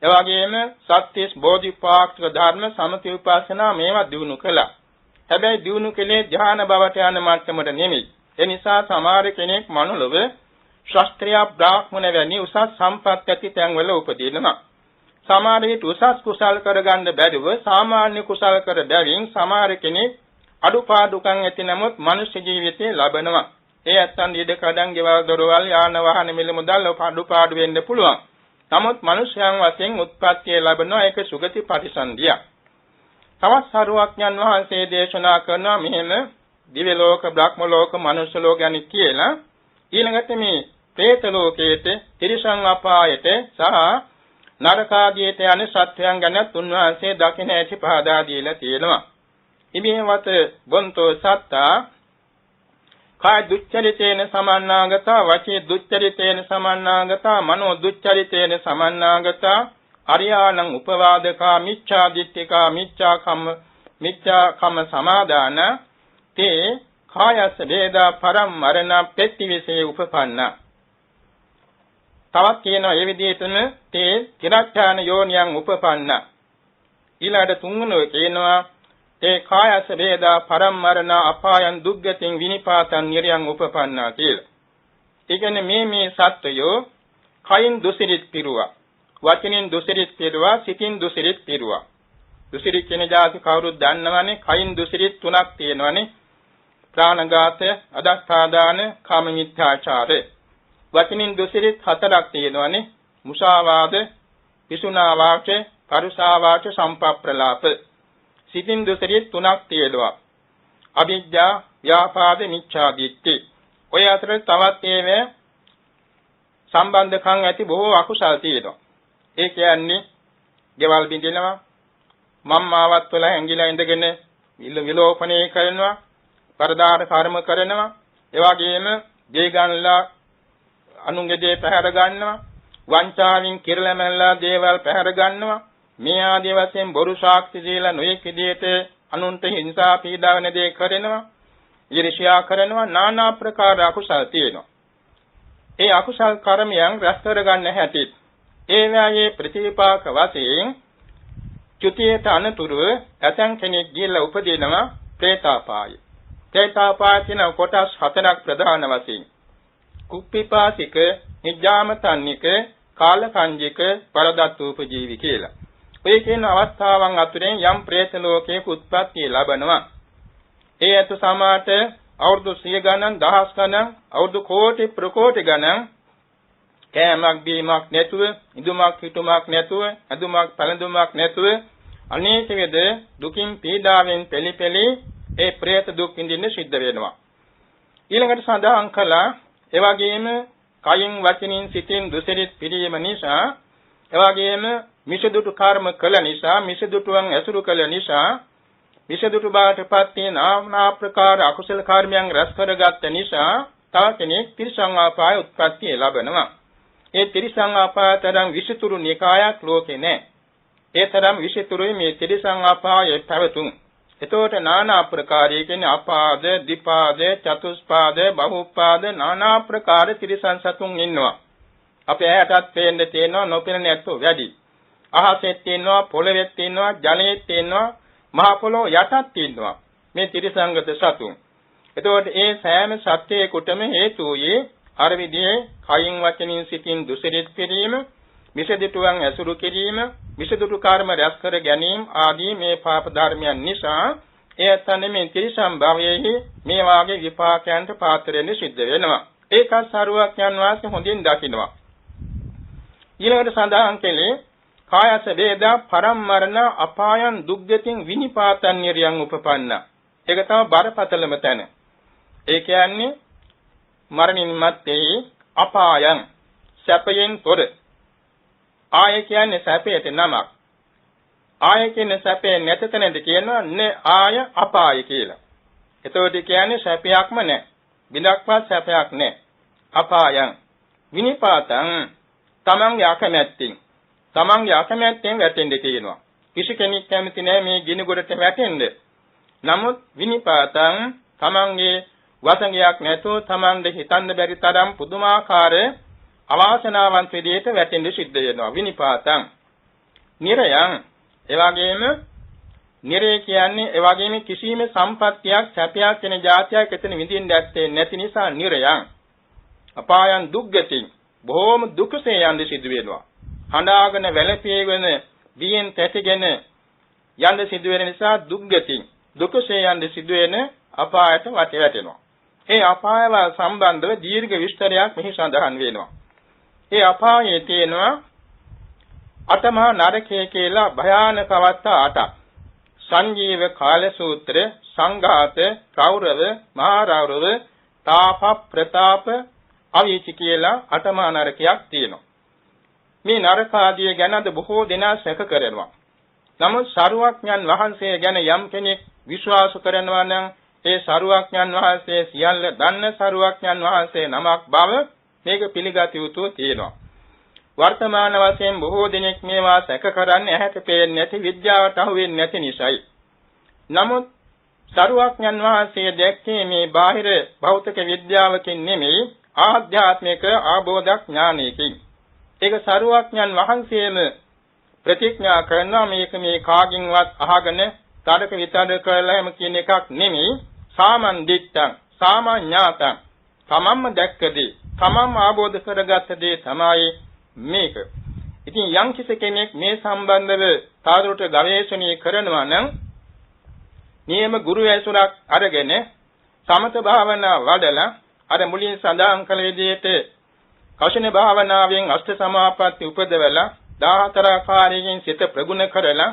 එවැගේම සත්‍යස් බෝධිපාක්ෂික ධර්ම සමථ විපස්සනා මේවා දිනු කළා. හැබැයි දිනු කලේ ධ්‍යාන බවට යන මට්ටමට නෙමෙයි. ඒ නිසා සමහර කෙනෙක් මනුලොව ශාස්ත්‍රීය බ්‍රාහ්මණ වැනි උසස් සම්පත් ඇති තැන්වල උපදිනවා. සමහර විට උසස් කුසල් කරගන්න බැරිව සාමාන්‍ය කුසල් කර බැවින් සමහර කෙනෙක් අඩුපාඩුකම් ඇති නමුත් මනුෂ්‍ය ජීවිතේ ලබනවා. ඒ ඇත්තන් ඊට කඩන් ගෙවල් දොරවල් යාන වාහන මිල මුදල් අඩුපාඩු වෙන්න පුළුවන්. නමුත් මනුෂ්‍යයන් වශයෙන් උත්පත්තිය ලැබෙනවා ඒක සුගති පරිසන්දිය. තවත් සරුවක්ඥන් වහන්සේ දේශනා කරනවා මෙහෙම දිව්‍ය ලෝක, බ්‍රහ්ම ලෝක, මනුෂ්‍ය ලෝක යන කියලා ඊළඟට මේ പ്രേත ලෝකයේට, තිරිසන් අපායට සහ නරකාදියට යන සත්‍යයන් ගැන තුන්වහන්සේ දකින ඇති පහදා දීලා තියෙනවා. ඉමේවත බොන්තෝ සත්තා කාය දුච්චරිතේන සමන්නාගතා, වචී දුච්චරිතේන සමන්නාගතා, මනෝ දුච්චරිතේන සමන්නාගතා, අරියාණං උපවාදකා මිච්ඡා දිට්ඨිකා මිච්ඡා කම්ම සමාදාන තේ කායස වේදා පරම්මරණ පෙත්තිවිසේ උපපන්නා. තවත් කියනවා ඒ විදිහටම තේ තිරච්ඡාන යෝනියන් උපපන්නා. ඊළඟට තුන්වෙනි කියනවා තේ කායස වේදා පරම්මරණ අපායන් දුක්ගතින් විනිපාතං නිරයන් උපපන්නා කියලා. ඒ කියන්නේ මේ සත්වයෝ කයින් දුසිරිත් පිරුවා, වචනෙන් දුසිරිත් පිරුවා, සිතින් දුසිරිත් පිරුවා. දුසිරිත් කියන જાති කවුරුත් දන්නවනේ. කයින් දුසිරිත් තුනක් තියෙනවනේ. ප්‍රාණඝාතය, අදස්ථාදාන, කාම මිත්‍යාචාරය. වචනින් දුසිරිත් හතරක් තියෙනවනේ. මුසාවාද, පිසුනා වාච, පරුසා වාච, සම්පප්‍රලාප. සිතින් දුසිරිත් තුනක් තියෙනවා. අවිජ්ජා, ව්‍යාපාද, මිච්ඡා දිට්ඨි. ඔය අතර තවත් ඒවා සම්බන්ධකම් ඇති බොහෝ අකුසල් තියෙනවා. ඒ කියන්නේ ගෙවල් බිඳිනවා, මම්මාවත් වල ඇඟිලා ඉඳගෙන විලෝපණය කරනවා, පරදාන කර්ම කරනවා, ඒ වගේම දේ ගන්නලා අනුන්ගේ දේ පැහැර ගන්නවා, වංචාවෙන් කිරලමැල්ලා දේවල් පැහැර ගන්නවා. මේ ආදී වශයෙන් බොරු සාක්ෂි දීලා නොයෙක් විදිහට අනුන්ට හිංසා පීඩා වෙන දේ කරනවා, ඊර්ෂ්‍යා කරනවා, নানা ආකාර අකුසල් තියෙනවා. ඒ අකුසල් කර්මයන් රැස් කරගන්න හැටි ඒ වායේ ප්‍රතිපාක වශයෙන් චුතියට අනතුරුව ඇතන් කෙනෙක් ගිහිල්ලා උපදිනවා പ്രേතාපාය. പ്രേතාපාය කියන කොටස් හතරක් ප්‍රධාන වශයෙන් කුප්පිපාසික, නිජ්ජාමතන්නික, කාලකංජික, පරදත්තූපජීවි කියලා. ඔය කියන අවස්ථාවන් අතුරෙන් යම් പ്രേත ලෝකයක උත්පත්ති ලැබනවා. ඒ ඇත සමාට අවුරුදු 100 ගණන්, දහස් ගණන්, අවුරුදු කෝටි ප්‍රකෝටි ගණන් කෑමක් බීමක් නැතුව, ඉදුමක් හිටුමක් නැතුව, අදුමක් පැළඳුමක් නැතුව අනේක විද දුකින් පීඩාවෙන් පෙළි ඒ പ്രേත දුක් විඳින්න සිද්ධ වෙනවා. ඊළඟට සඳහන් කළා එවැගේම කයින් වචනින් සිතින් දුසිරිත පිළියම නිසා, එවැගේම මිසදුටු කර්ම කළ නිසා, මිසදුටුවන් ඇසුරු කළ නිසා, මිසදුටු බාටපත් වී নানা ආකාර අකුසල කර්මයන් රැස් කරගත් නිසා තව කෙනෙක් තිරිසං ආපාය උත්පත්ති ලැබෙනවා. ඒ තිරිසං ආපාය තරම් විසිතුරු නිකායක් ලෝකේ නැහැ. ඒ තරම් විසිතුරුයි මේ තිරිසං ආපායේ පැවතුම්. එතකොට নানা ආකාරයේ කියන්නේ අපාද, දීපාද, චතුස්පාද, බහුපාද নানা ආකාර තිරිසං සතුන් ඉන්නවා. අපේ ඇයටත් පේන්න තියෙනවා, නොපෙනෙන ඇත්තෝ වැඩි. අහසෙත් තියෙනවා, පොළවෙත් තියෙනවා, ජලයේත් තියෙනවා, මහ පොළොව යටත් තියෙනවා මේ තිරිසංගත සතුන්. එතකොට ඒ සෑම සත්‍යයකටම හේතු වූයේ අර විදිහේ කයින් වචනින් සිතින් දුසිරිත කිරීම, මිසදිටුවන් ඇසුරු කිරීම, මිසදිටු කර්ම රැස් කර ගැනීම ආදී මේ පාප ධර්මයන් නිසා ඒ තන මේ තිරිසං භවයේහි මේ වාගේ විපාකයන්ට පාත්‍ර වෙන්න සිද්ධ වෙනවා. ඒකත් සරුවක්යන් වාසේ හොඳින් දකිනවා. ඊළඟට සඳහන් කළේ කායස වේදා පරම්මරණ අපායන් දුක්ගතින් විනිපාතන් නිරියන් උපපන්න. ඒක තමයි බරපතලම තැන. ඒ කියන්නේ මරණින් මත්තේ අපායන් සැපයෙන් තොර. ආය කියන්නේ සැපයට නමක්. ආය කියන්නේ සැපේ නැත තැනද කියනවා නේ ආය අපාය කියලා. එතකොට කියන්නේ සැපයක්ම නැහැ. බිඳක්වත් සැපයක් නැහැ. අපායන් විනිපාතං තමන්ගේ අකමැත්තෙන් වැටෙන්න කියනවා. කිසි කෙනෙක් කැමති නැහැ මේ ගිනි ගොඩට වැටෙන්න. නමුත් විනිපාතං තමන්ගේ වසඟයක් නැතුව තමන්ද හිතන්න බැරි තරම් පුදුමාකාර අවාසනාවන්ත විදිහට වැටෙන්න සිද්ධ වෙනවා. විනිපාතං නිරයං එවාගෙම නිරය කියන්නේ එවාගෙම කිසිම සම්පත්තියක් සැපයක් වෙන જાතියක් එතන විඳින්න ඇත්තේ නැති නිසා නිරයං. අපායන් දුක්ගතින් බොහෝම දුකසේ යන්න සිදු වෙනවා. හඬාගෙන වැළපීගෙන බියෙන් තැතිගෙන යන්න සිදු වෙන නිසා දුක්ගතින් දුකසේ යන්න සිදු වෙන අපායට වැටෙනවා. ඒ අපායව සම්බන්ධව දීර්ඝ විස්තරයක් මෙහි සඳහන් වෙනවා. ඒ අපායේ තියෙනවා අටමහා නරකය කියලා භයානක අවස්ථා 8ක්. සංජීව කාල සූත්‍ර, සංඝාත, රෞරව, මහා රෞරව, තාප, ප්‍රතාප, අවීචි කියලා අටමහා නරකයක් තියෙනවා. මේ නරක ආදිය ගැන අද බොහෝ දෙනා සැක කරනවා. නමුත් සරුවක්ඥන් වහන්සේ ගැන යම් කෙනෙක් විශ්වාස කරනවා නම් ඒ සරුවක්ඥන් වහන්සේ සියල්ල දන්න සරුවක්ඥන් වහන්සේ නමක් බව මේක පිළිගත යුතු තියෙනවා. වර්තමාන වශයෙන් බොහෝ දෙනෙක් මේවා සැක කරන්නේ ඇහැට පේන්නේ නැති විද්‍යාවට අහු වෙන්නේ නැති නිසායි. නමුත් සරුවක්ඥන් වහන්සේ දැක්කේ මේ බාහිර භෞතික විද්‍යාවකින් නෙමෙයි ආධ්‍යාත්මික ආબોධ ඥානයකින්. ඒක සරුවක්ඥන් වහන්සේම ප්‍රතිඥා කරනවා මේක මේ කාගින්වත් අහගෙන තර්ක විතර්ක කරලා එහෙම කියන එකක් නෙමෙයි. සාමන් දිට්ඨං සාමඤ්ඤාතං තමන්ම දැක්කදී තමන්ම ආબોධ කරගත්ත දේ තමයි මේක. ඉතින් යම් කෙනෙක් මේ සම්බන්ධව තවදුරට ගවේෂණය කරනවා නම් නියම ගුරු ඇසුරක් අරගෙන සමත භාවනා වඩලා අර මුලින් සඳහන් කළ විදිහට කෂණ භාවනාවෙන් අෂ්ට සමාපatti උපදවලා 14 ආකාරයෙන් සිත ප්‍රගුණ කරලා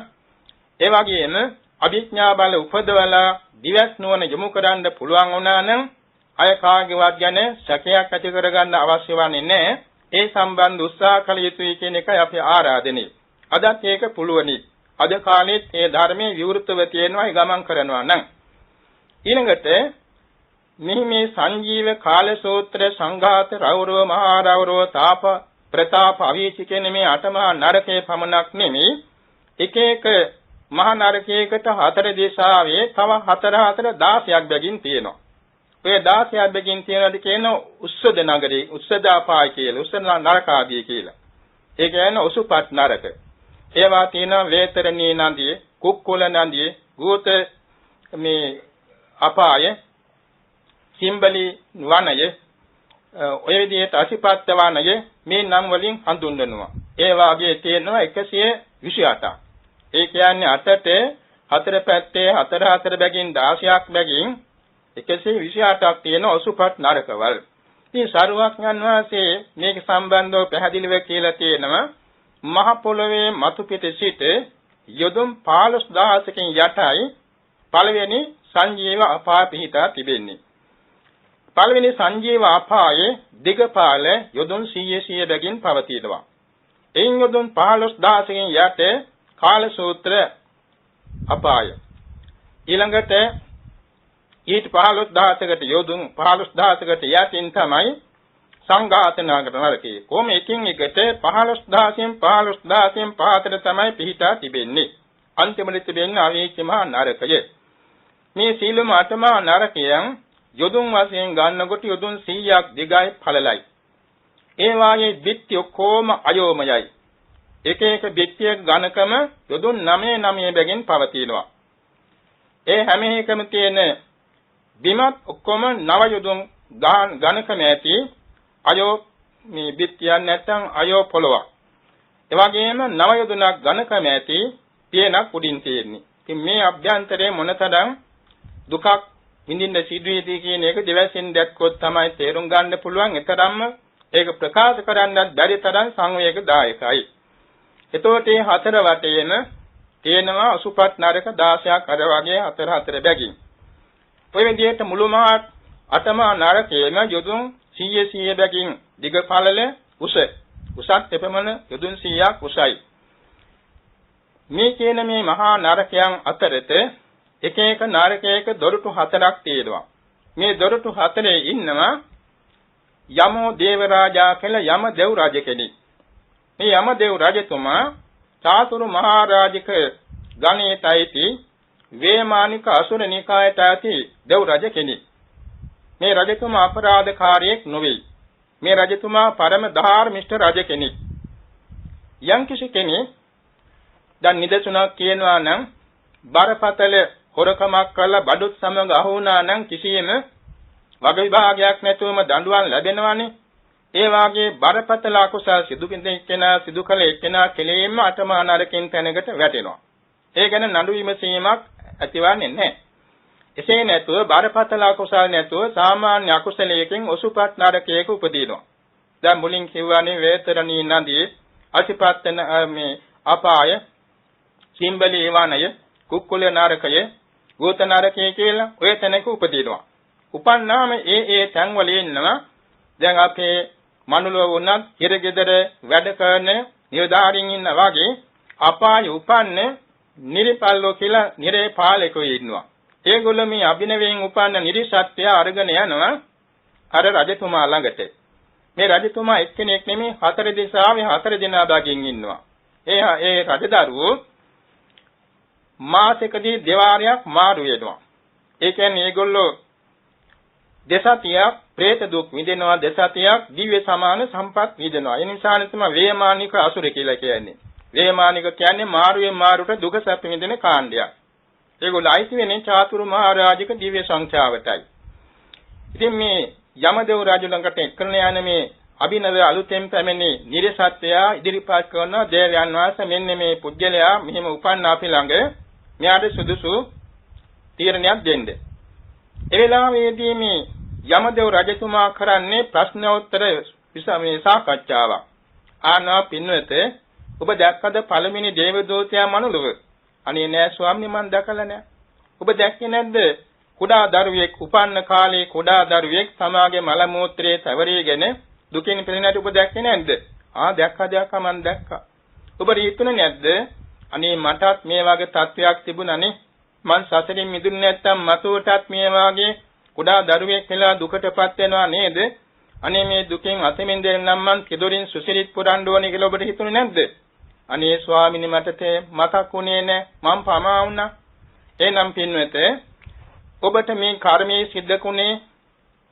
ඒ වගේම අභිඥා බල උපදවලා දිවස් නුවණ යොමු කරන්න පුළුවන් වුණා නම් අය කාගේවත් ගැන සැකයක් ඇති කරගන්න අවශ්‍ය වන්නේ නැහැ. ඒ සම්බන්ධ උත්සාහ කළ යුතුයි කියන එකයි අපි ආරාධනය. අදත් ඒක පුළුවනි. අද කාලෙත් මේ ධර්මයේ විවෘතව තියෙනවා ගමන් කරනවා නම්. ඊළඟට මේ සංජීව කාල සූත්‍ර, සංඝාත, රෞරව, මහා රෞරව, තාප, ප්‍රතාප, අවීචි කියන මේ අටමහා නරකයේ පමණක් නෙමෙයි එක එක මහා නරකයකට 4 දිශාවේ තව 4 16ක් බැගින් තියෙනවා. ඔය 16ක් බැගින් තියෙනවාද කියන උස්සද නගරේ, උස්සදාපාය කියලා, උස්සද නරක ආදී කියලා. ඒ කියන්නේ උසුපත් නරක. ඒවා තියෙනවා වේතරණී නදියේ, කුක්කුල නදියේ, ගෝත මේ අපාය, සිම්බලි වනය, ඔය විදිහට අසිපත්තවණය මේ නම් වලින් හඳුන්වනවා. ඒ වාගේ තියෙනවා 128ක්. ඒ කියන්නේ අතට හතර පැත්තේ හතර බැගින් 16ක් බැගින් 128ක් තියෙන ඔසුපත් නරකවල්. ඉතින් සරුවක්ඥන් වහන්සේ මේක සම්බන්ධව පැහැදිලිව කියලා තියෙනවා මහ පොළොවේ මතු පිට සිට යොදුන් 15000කින් යටයි පළවෙනි සංජීව අපාය පිහිටා තිබෙන්නේ. පළවෙනි සංජීව අපායේ දිගපාල යොදුන් 100 බැගින් පවතිනවා. එයින් යොදුන් 15000කින් යට කාලසූත්‍ර අපාය. ඊළඟට ඊට 15000කට යොදුන් 15000කට යටින් තමයි සංඝාතනාගත නරකය. කොහොම එකින් එකට 15000න් පහතට තමයි පිහිටා තිබෙන්නේ. අන්තිමට තිබෙන්නේ අවීච මහා නරකය. මේ සීලම අටමහා නරකයන් යොදුන් වශයෙන් ගන්නකොට යොදුන් 100ක් දිගයි පළලයි. ඒ වාගේ බිත්ති ඔක්කොම අයෝමයයි. එක එක බිත්තියක ඝනකම යොදුන් 9 බැගින් පවතිනවා. ඒ හැම එකම තියෙන බිමත් ඔක්කොම නව යොදුන් ඝනකම ඇති අයෝ මේ බිත්තියන් නැත්නම් අයෝ පොළොවක්. ඒ වගේම නව යොදුනක් ඝනකම ඇති පියනක් උඩින් තියෙන්නේ. ඉතින් මේ අභ්‍යන්තරයේ මොනතරම් දුකක් විඳින්න සිදුවේදී කියන එක දෙවැසින් දැක්කොත් තමයි තේරුම් ගන්න පුළුවන්. ඒතරම්ම ඒක ප්‍රකාශ කරන්නත් බැරි තරම් සංවේගදායකයි. එතකොට මේ හතර වටේම තියෙනවා අසුපත් නරක 16ක් අර වගේ හතර බැගින්. ඔය විදිහට මුළුමහත් අටමහා නරකයේම යොදුන් 100 බැගින් දිග පළල උසත් එපමණ යොදුන් 100ක් උසයි. මේ කියන මේ මහා නරකයන් අතරත එක එක නරකයක දොරටු 4ක් තියෙනවා. මේ දොරටු 4 ඉන්නවා යමෝ දේවරාජා කියලා යම දෙව් රජ කෙනෙක්. මේ යම දෙව් රජතුමා චාතුරු මහරජික ගණේතයිති වේමානික අසුර නිකායට ඇති දෙව් රජ කෙනෙක්. මේ රජතුමා අපරාධකාරයෙක් නොවේ. මේ රජතුමා පරම ධාර්මිෂ්ඨ රජ කෙනෙක්. යම්කිසි කෙනෙක් දැන් නිදසුනක් කියනවා නම් බරපතල හොරකමක් කළා බඩුත් සමග අහුණා නම් කිසියම් වග විභාගයක් නැතුවම දඬුවම් ලැබෙනවානේ. ඒ වාගේ බරපතල අකුසල් සිදු කළ එක්කෙනා කෙලෙන්න අටමහා නරකින් තැනකට වැටෙනවා. ඒ ගැන නඩු විමසීමක් ඇතිවන්නේ නැහැ. එසේ නැතුව බරපතල අකුසල් නැතුව සාමාන්‍ය අකුසලයකින් ඔසුපත් නරකයක උපදිනවා. දැන් මුලින් කිව්වානේ වේතරණී නදී අසිපත්තන මේ අපාය සිම්බලී වනය කුක්කුල නරකය ගෝත නරකය කියලා ඔය තැනක උපදිනවා. උපන්නාම ඒ තැන්වල ඉන්නවා. දැන් අපේ මනුලව වුණත් හිරගෙදර වැඩ කරන නිලධාරීන් ඉන්න වගේ අපාය උපන්නේ නිරිපල්ලෝ කියලා නිරේ පාලකයෝ ඉන්නවා. ඒගොල්ලෝ මේ අභිනවයෙන් උපන්න නිරිසත්‍ය අරගෙන යනවා අර රජතුමා ළඟට. මේ රජතුමා එක්කෙනෙක් නෙමෙයි හතර දිසාවේ හතර දෙනා බගින් ඉන්නවා. ඒ රජදරුවෝ මාසෙකදී දෙවාරයක් මාරු වෙනවා. ඒ කියන්නේ ඒගොල්ලෝ දසතියක් പ്രേත දුක් විඳිනවා, දසතියක් දිව්‍ය සමාන සම්පත් විඳිනවා. ඒ නිසා තමයි වේමානික අසුර කියලා කියන්නේ. වේමානික කියන්නේ මාරුවෙන් මාරුට දුක සැප විඳින කාණ්ඩයක්. ඒගොල්ලෝ අයිති වෙන්නේ චාතුරු මහරජික දිව්‍ය සංඛ්‍යාවටයි. ඉතින් මේ යමදේව රජු ළඟට එක්කරන යන මේ අභිනව අලුතෙන් පැමිණි නිරසත්‍යය ඉදිරිපත් කරන දේවයන් වහන්සේ මෙන්න මේ පුජ්‍යලයා මෙහෙම උපන්න අපි ළඟ මෙයාට සුදුසු තීරණයක් දෙන්න. ඒ වෙලාවේදී මේ යමදේව රජතුමා කරන්නේ ප්‍රශ්නෝත්තර විසමේ සාකච්ඡාවක්. ආනා පින්වත ඔබ දැක්කද පළවෙනි දේවදූතයා මනුලව? අනේ නෑ ස්වාමී මම දැකලා නෑ. ඔබ දැක්කේ නැද්ද? කුඩා දරුවෙක් උපන්න කාලේ කුඩා දරුවෙක් සමාගේ මල මූත්‍රයේ තවරීගෙන දුකින් පිළිනට ඔබ දැක්කේ නැද්ද? දැක්කා මම දැක්කා. ඔබ රීතුනේ නැද්ද? අනේ මටත් මේ වගේ තත්වයක් තිබුණානේ. මං සසරින් මිදුනේ නැත්තම් මතුවටත් මේ වගේ කුඩා දරුවෙක් වෙලා දුකටපත් වෙනවා නේද? අනේ මේ දුකෙන් අත මිදෙන්න නම් මං කෙදොරින් සුසිරිත් පුරන්න ඕනේ කියලා ඔබට හිතුනේ නැද්ද? අනේ ස්වාමීනි මට මතක් වුණේ නැහැ. මං පමා වුණා. එනම් පින්වත ඔබට මේ කර්මයේ සිද්ධකුනේ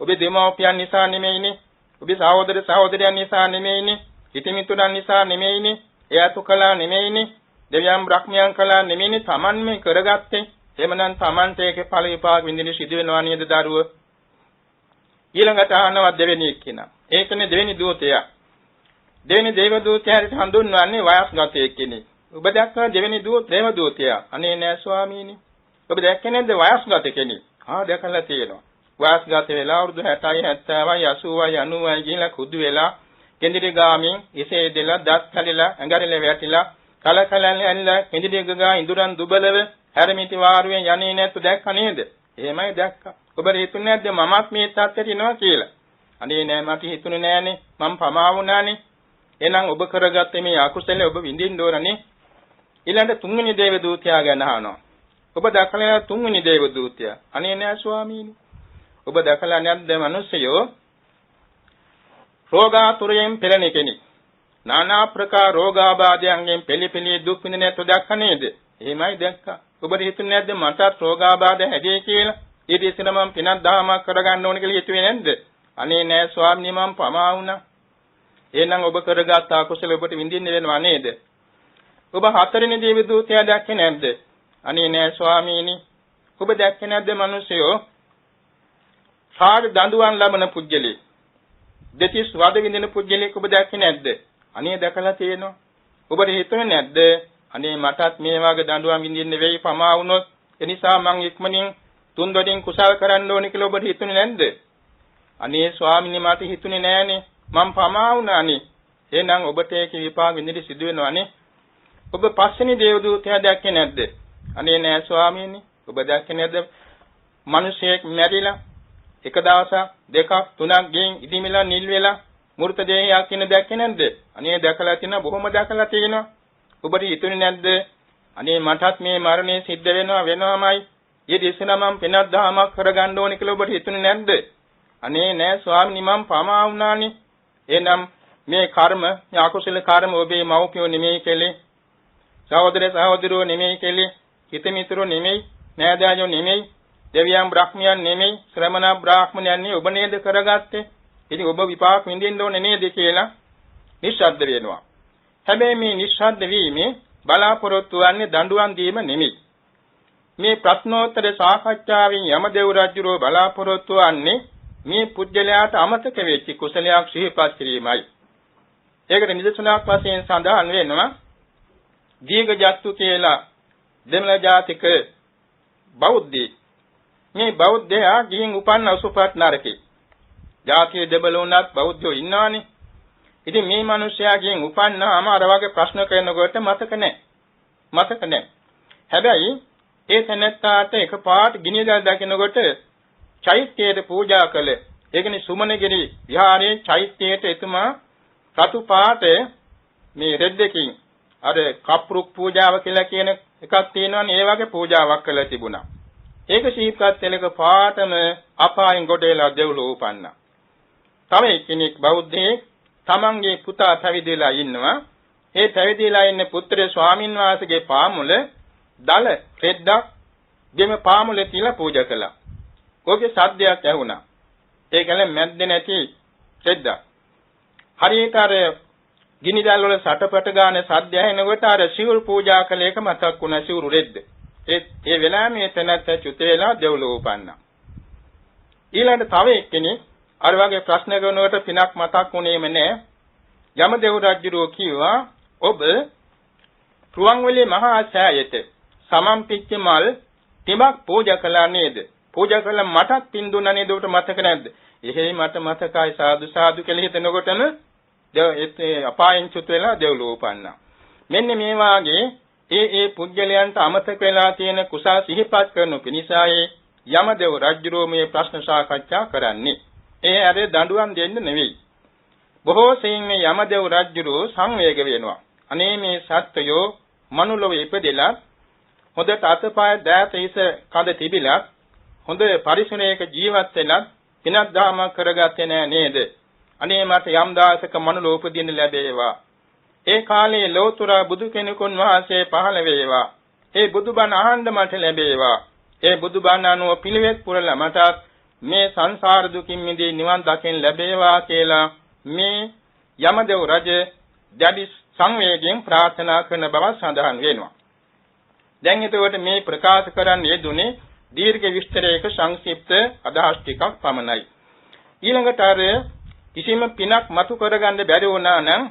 ඔබේ දෙමව්පියන් නිසා නෙමෙයිනේ. ඔබේ සහෝදර සහෝදරයන් නිසා නෙමෙයිනේ. හිතමිතුරන් නිසා නෙමෙයිනේ. එයාතු කළා නෙමෙයිනේ. දෙවියන් බ්‍රහ්මයන් කළා නෙමෙයිනේ. Taman මේ කරගත්තේ. එහෙමනම් Tamanට ඒකේ ඵල විපාක විඳින්න සිදු වෙනවා නේද දරුවෝ? ඊළඟට අහනවා දෙවෙනි එක්කිනා. ඒකනේ දෙවෙනි දූතයා. දෙවෙනි දේව දූතයාට හඳුන්වන්නේ වයස්ගතයෙක් කෙනෙක්. ඔබ දැක්කා දෙවෙනි දේව දූතයා. අනේ නෑ ස්වාමීනි. ඔබ දැක්කේ නැද්ද වයස්ගත කෙනෙක්? දැකලා තියෙනවා. වයස්ගත වෙලා අවුරුදු 60යි 70යි 80යි 90යි කියලා කුදු වෙලා කෙඳිරි ගාමින් ඉසේ දෙලා දත් කැලිලා ඇඟරිල වැටිලා කලකලන් ඇල්ලා කෙඳිරි ගගා ඉඳුරන් දුබලව හැරමිටි වාරුවෙන් යන්නේ නැත්තු දැක්ක නේද? එහෙමයි දැක්කා. ඔබ හිතුනේ නැද්ද මමත් මේ තත්ත්වයට එනවා කියලා? අනේ නෑ මට හිතුනේ නෑනේ. මම පමා වුණානේ. එහෙනම් ඔබ කරගත්තේ මේ අකුසලයේ ඔබ විඳින්න ඕනනේ. ඊළඟ තුන්වෙනි දේව දූතයා ගැන අහනවා. ඔබ දැකලා තුන්වෙනි දේව දූතයා. අනේ නෑ ස්වාමීනි. ඔබ දැකලා නැද්ද මිනිස්සයෝ රෝගාතුරයෙන් පෙළෙන කෙනෙක්. নানা ප්‍රකාර රෝගාබාධයන්ගෙන් පෙළි දුක් විඳින ඇතෝ දැක්ක නේද? එහෙමයි දැක්කා. ඔබට හිතුනේ නැද්ද මටත් රෝගාබාධ හැදේ කියලා? ඊට ඉස්සෙල්ලා මම පිනක් දහමක් කරගන්න ඕන කියලා හිතුවේ නැද්ද? අනේ නෑ ස්වාමීනි මම පමා වුණා. එහෙනම් ඔබ කරගත් අකුසල ඔබට විඳින්න වෙනවා නේද? ඔබ හතරවෙනි දේව දූතයා දැක්කේ නැද්ද? අනේ නෑ ස්වාමීනි. ඔබ දැක්කේ නැද්ද මිනිසයෝ සාග දඬුවම් ලබන පුජ්‍යලේ දෙතිස් වද විඳින පුජ්‍යලේ ඔබ දැක්කේ නැද්ද? අනේ දැකලා තියෙනවා. ඔබට හිතුනේ නැද්ද? අනේ මටත් මේ වගේ දඬුවම් විඳින්න වෙයි පමා වුණොත් එනිසා මං ඉක්මනින් තුන් දොඩින් කුසල් කරන්න ඕනේ කියලා ඔබට හිතුනේ නැද්ද? අනේ ස්වාමීනි මට හිතුනේ නෑනේ. මම පමා වුණානේ. එහෙනම් ඔබට ඒක විපාක විඳින්න සිදු වෙනවානේ. ඔබ පස්වෙනි දේව දූතයා දැක්කේ නැද්ද? අනේ නෑ ස්වාමීනි. ඔබ දැක්කේ නැද්ද? මිනිසෙක් මැරිලා එක දවසක් දෙකක් තුනක් ගෙන් ඉදිමිලා නිල් වෙලා මූර්ත දේහයක් ඉන්න දැක්කේ නැද්ද? අනේ දැකලා තියෙනවා බොහොම දැකලා තියෙනවා. ඔබට හිතුනේ නැද්ද? අනේ මටත් මේ මරණය සිද්ධ වෙනවාමයි. ඊට ඉස්සෙල්ලා මම පිනක් දහමක් කරගන්න ඕනේ කියලා ඔබට හිතුනේ නැද්ද? අනේ නෑ ස්වාමීනි මම පමා වුණානේ. එහෙනම් මේ කර්ම, මේ අකුසල කර්ම ඔබේ මව්පියෝ නෙමෙයි කෙලේ. සහෝදරයෝ නෙමෙයි කෙලේ. හිතමිතුරෝ නෙමෙයි, නෑදෑයෝ නෙමෙයි, දෙවියන් බ්‍රහ්මයන් නෙමෙයි, ශ්‍රමණ බ්‍රාහ්මණයන් නෙමෙයි ඔබ නේද කරගත්තේ. ඉතින් ඔබ විපාක විඳින්න ඕනේ නේද කියලා නිශ්ශබ්ද වෙනවා. හැබැයි මේ නිශ්ශබ්ද වීමේ බලාපොරොත්තු වන්නේ දඬුවම් දීම නෙමෙයි. මේ ප්‍රශ්නෝත්තර සාකච්ඡාවෙන් යමදේව රජුරෝ බලාපොරොත්තු වන්නේ මේ පුජ්‍යලයාට අමතක වෙච්ච කුසලයක් සිහිපත් කිරීමයි. ඒකට නිදසුනක් වශයෙන් සඳහන් වෙනවා දීඝජත්තු කියලා දෙමළ ජාතික බෞද්ධයෙක්. මේ බෞද්ධයා ගිහින් උපන්න උසුපත් නරකේ. ජාතිය දෙබළ වුණත් බෞද්ධයෝ ඉන්නවනේ. ඉතින් මේ මිනිස්යා ගිහින් උපන්නාම අර වගේ ප්‍රශ්න කරනකොට මතක නැහැ. හැබැයි ඒ තැනත්තාට එකපාරට ගිනිදල් දකිනකොට චෛත්‍යයට පූජා කළ. ඒ කියන්නේ සුමනගිරි විහාරයේ චෛත්‍යයට එතුමා රතු පාට මේ රෙද්දකින් අර කප්රුක් පූජාව කියලා කියන එකක් තියෙනවනේ ඒ වගේ පූජාවක් කළා තිබුණා. ඒක සිහිපත් වෙලක පාටම අපායන් ගොඩේලා දෙව්ලොව උපන්නා. තව එක්කෙනෙක් බෞද්ධයෙක් තමන්ගේ පුතා පැවිදිලා ඉන්නවා. ඒ පැවිදිලා ඉන්න පුත්‍රය ස්වාමින් වහන්සේගේ පාමුල දල රෙද්දක් ගෙම පාමුලේ තියලා පූජා කළා. ඔහුගේ සද්දයක් ඇහුණා. ඒ කියන්නේ මැද්දේ නැති රෙද්දක්. හරියට අර ගිනිදල් වල සටපට ගාන සද්ද ඇහෙනකොට අර සිවුරු පූජා කළ එක මතක් වුණා සිවුරු රෙද්ද. ඒ වෙලාවේ මේ තැනත් චුත වෙලා දෙව්ලොව උපන්නා. ඊළඟට තව එක්කෙනෙක් අර වගේ ප්‍රශ්න කරනකොට පිනක් මතක් වුණේම නැහැ. යමදේව රජුරෝ කිව්වා ඔබ රුවන්වැලි මහා සෑයට සමම්පිච්ච මල් තිමක් පූජා කළා නේද? පූජා කළා මටත් පින් දුන්නා නේද? ඔබට මතක නැද්ද? එහෙයි මට මතකයි සාදු කියලා හිතනකොටම ඒ අපායන් චුත වෙලා දෙව්ලොව උපන්නා. මෙන්න මේ වාගේ ඒ පුජ්‍යලයන්ට අමතක වෙලා තියෙන කුසල් සිහිපත් කරනු පිණිසයි යමදේව රජුරෝ මේ ප්‍රශ්න සාකච්ඡා කරන්නේ. ඒ අර දඬුවම් දෙන්න නෙවෙයි. බොහෝ සෙයින් මේ යමදේව රජුරෝ සංවේග වෙනවා. අනේ මේ සත්වයෝ මනුලොව ඉපදෙලා හොඳට අතපය දෑත ඉස කඳ තිබිලා හොඳ පරිසරයක ජීවත් වෙලා පිනක් දාමක් කරගත්තේ නෑ නේද? අනේ මට යම් දාසක මනුලොව උපදින්න ලැබේවා. ඒ කාලේ ලෝතුරා බුදු කෙනෙකුන් වහන්සේ පහළ වේවා. ඒ බුදුබණ අහන්න මට ලැබේවා. ඒ බුදුබණ අනුව පිළිවෙත් පුරලා මට මේ සංසාර දුකින් මිදී නිවන් දකින්න ලැබේවා කියලා මේ යමදේව රජ දැඩි සංවේගයෙන් ප්‍රාර්ථනා කරන බව සඳහන් වෙනවා. දැන් එතකොට මේ ප්‍රකාශ කරන්න යෙදුනේ දීර්ඝ විස්තරයක සංක්ෂිප්ත අදහස් ටිකක් පමණයි. ඊළඟට අර කිසිම පිනක් මතු කරගන්න බැරි වුණා නම්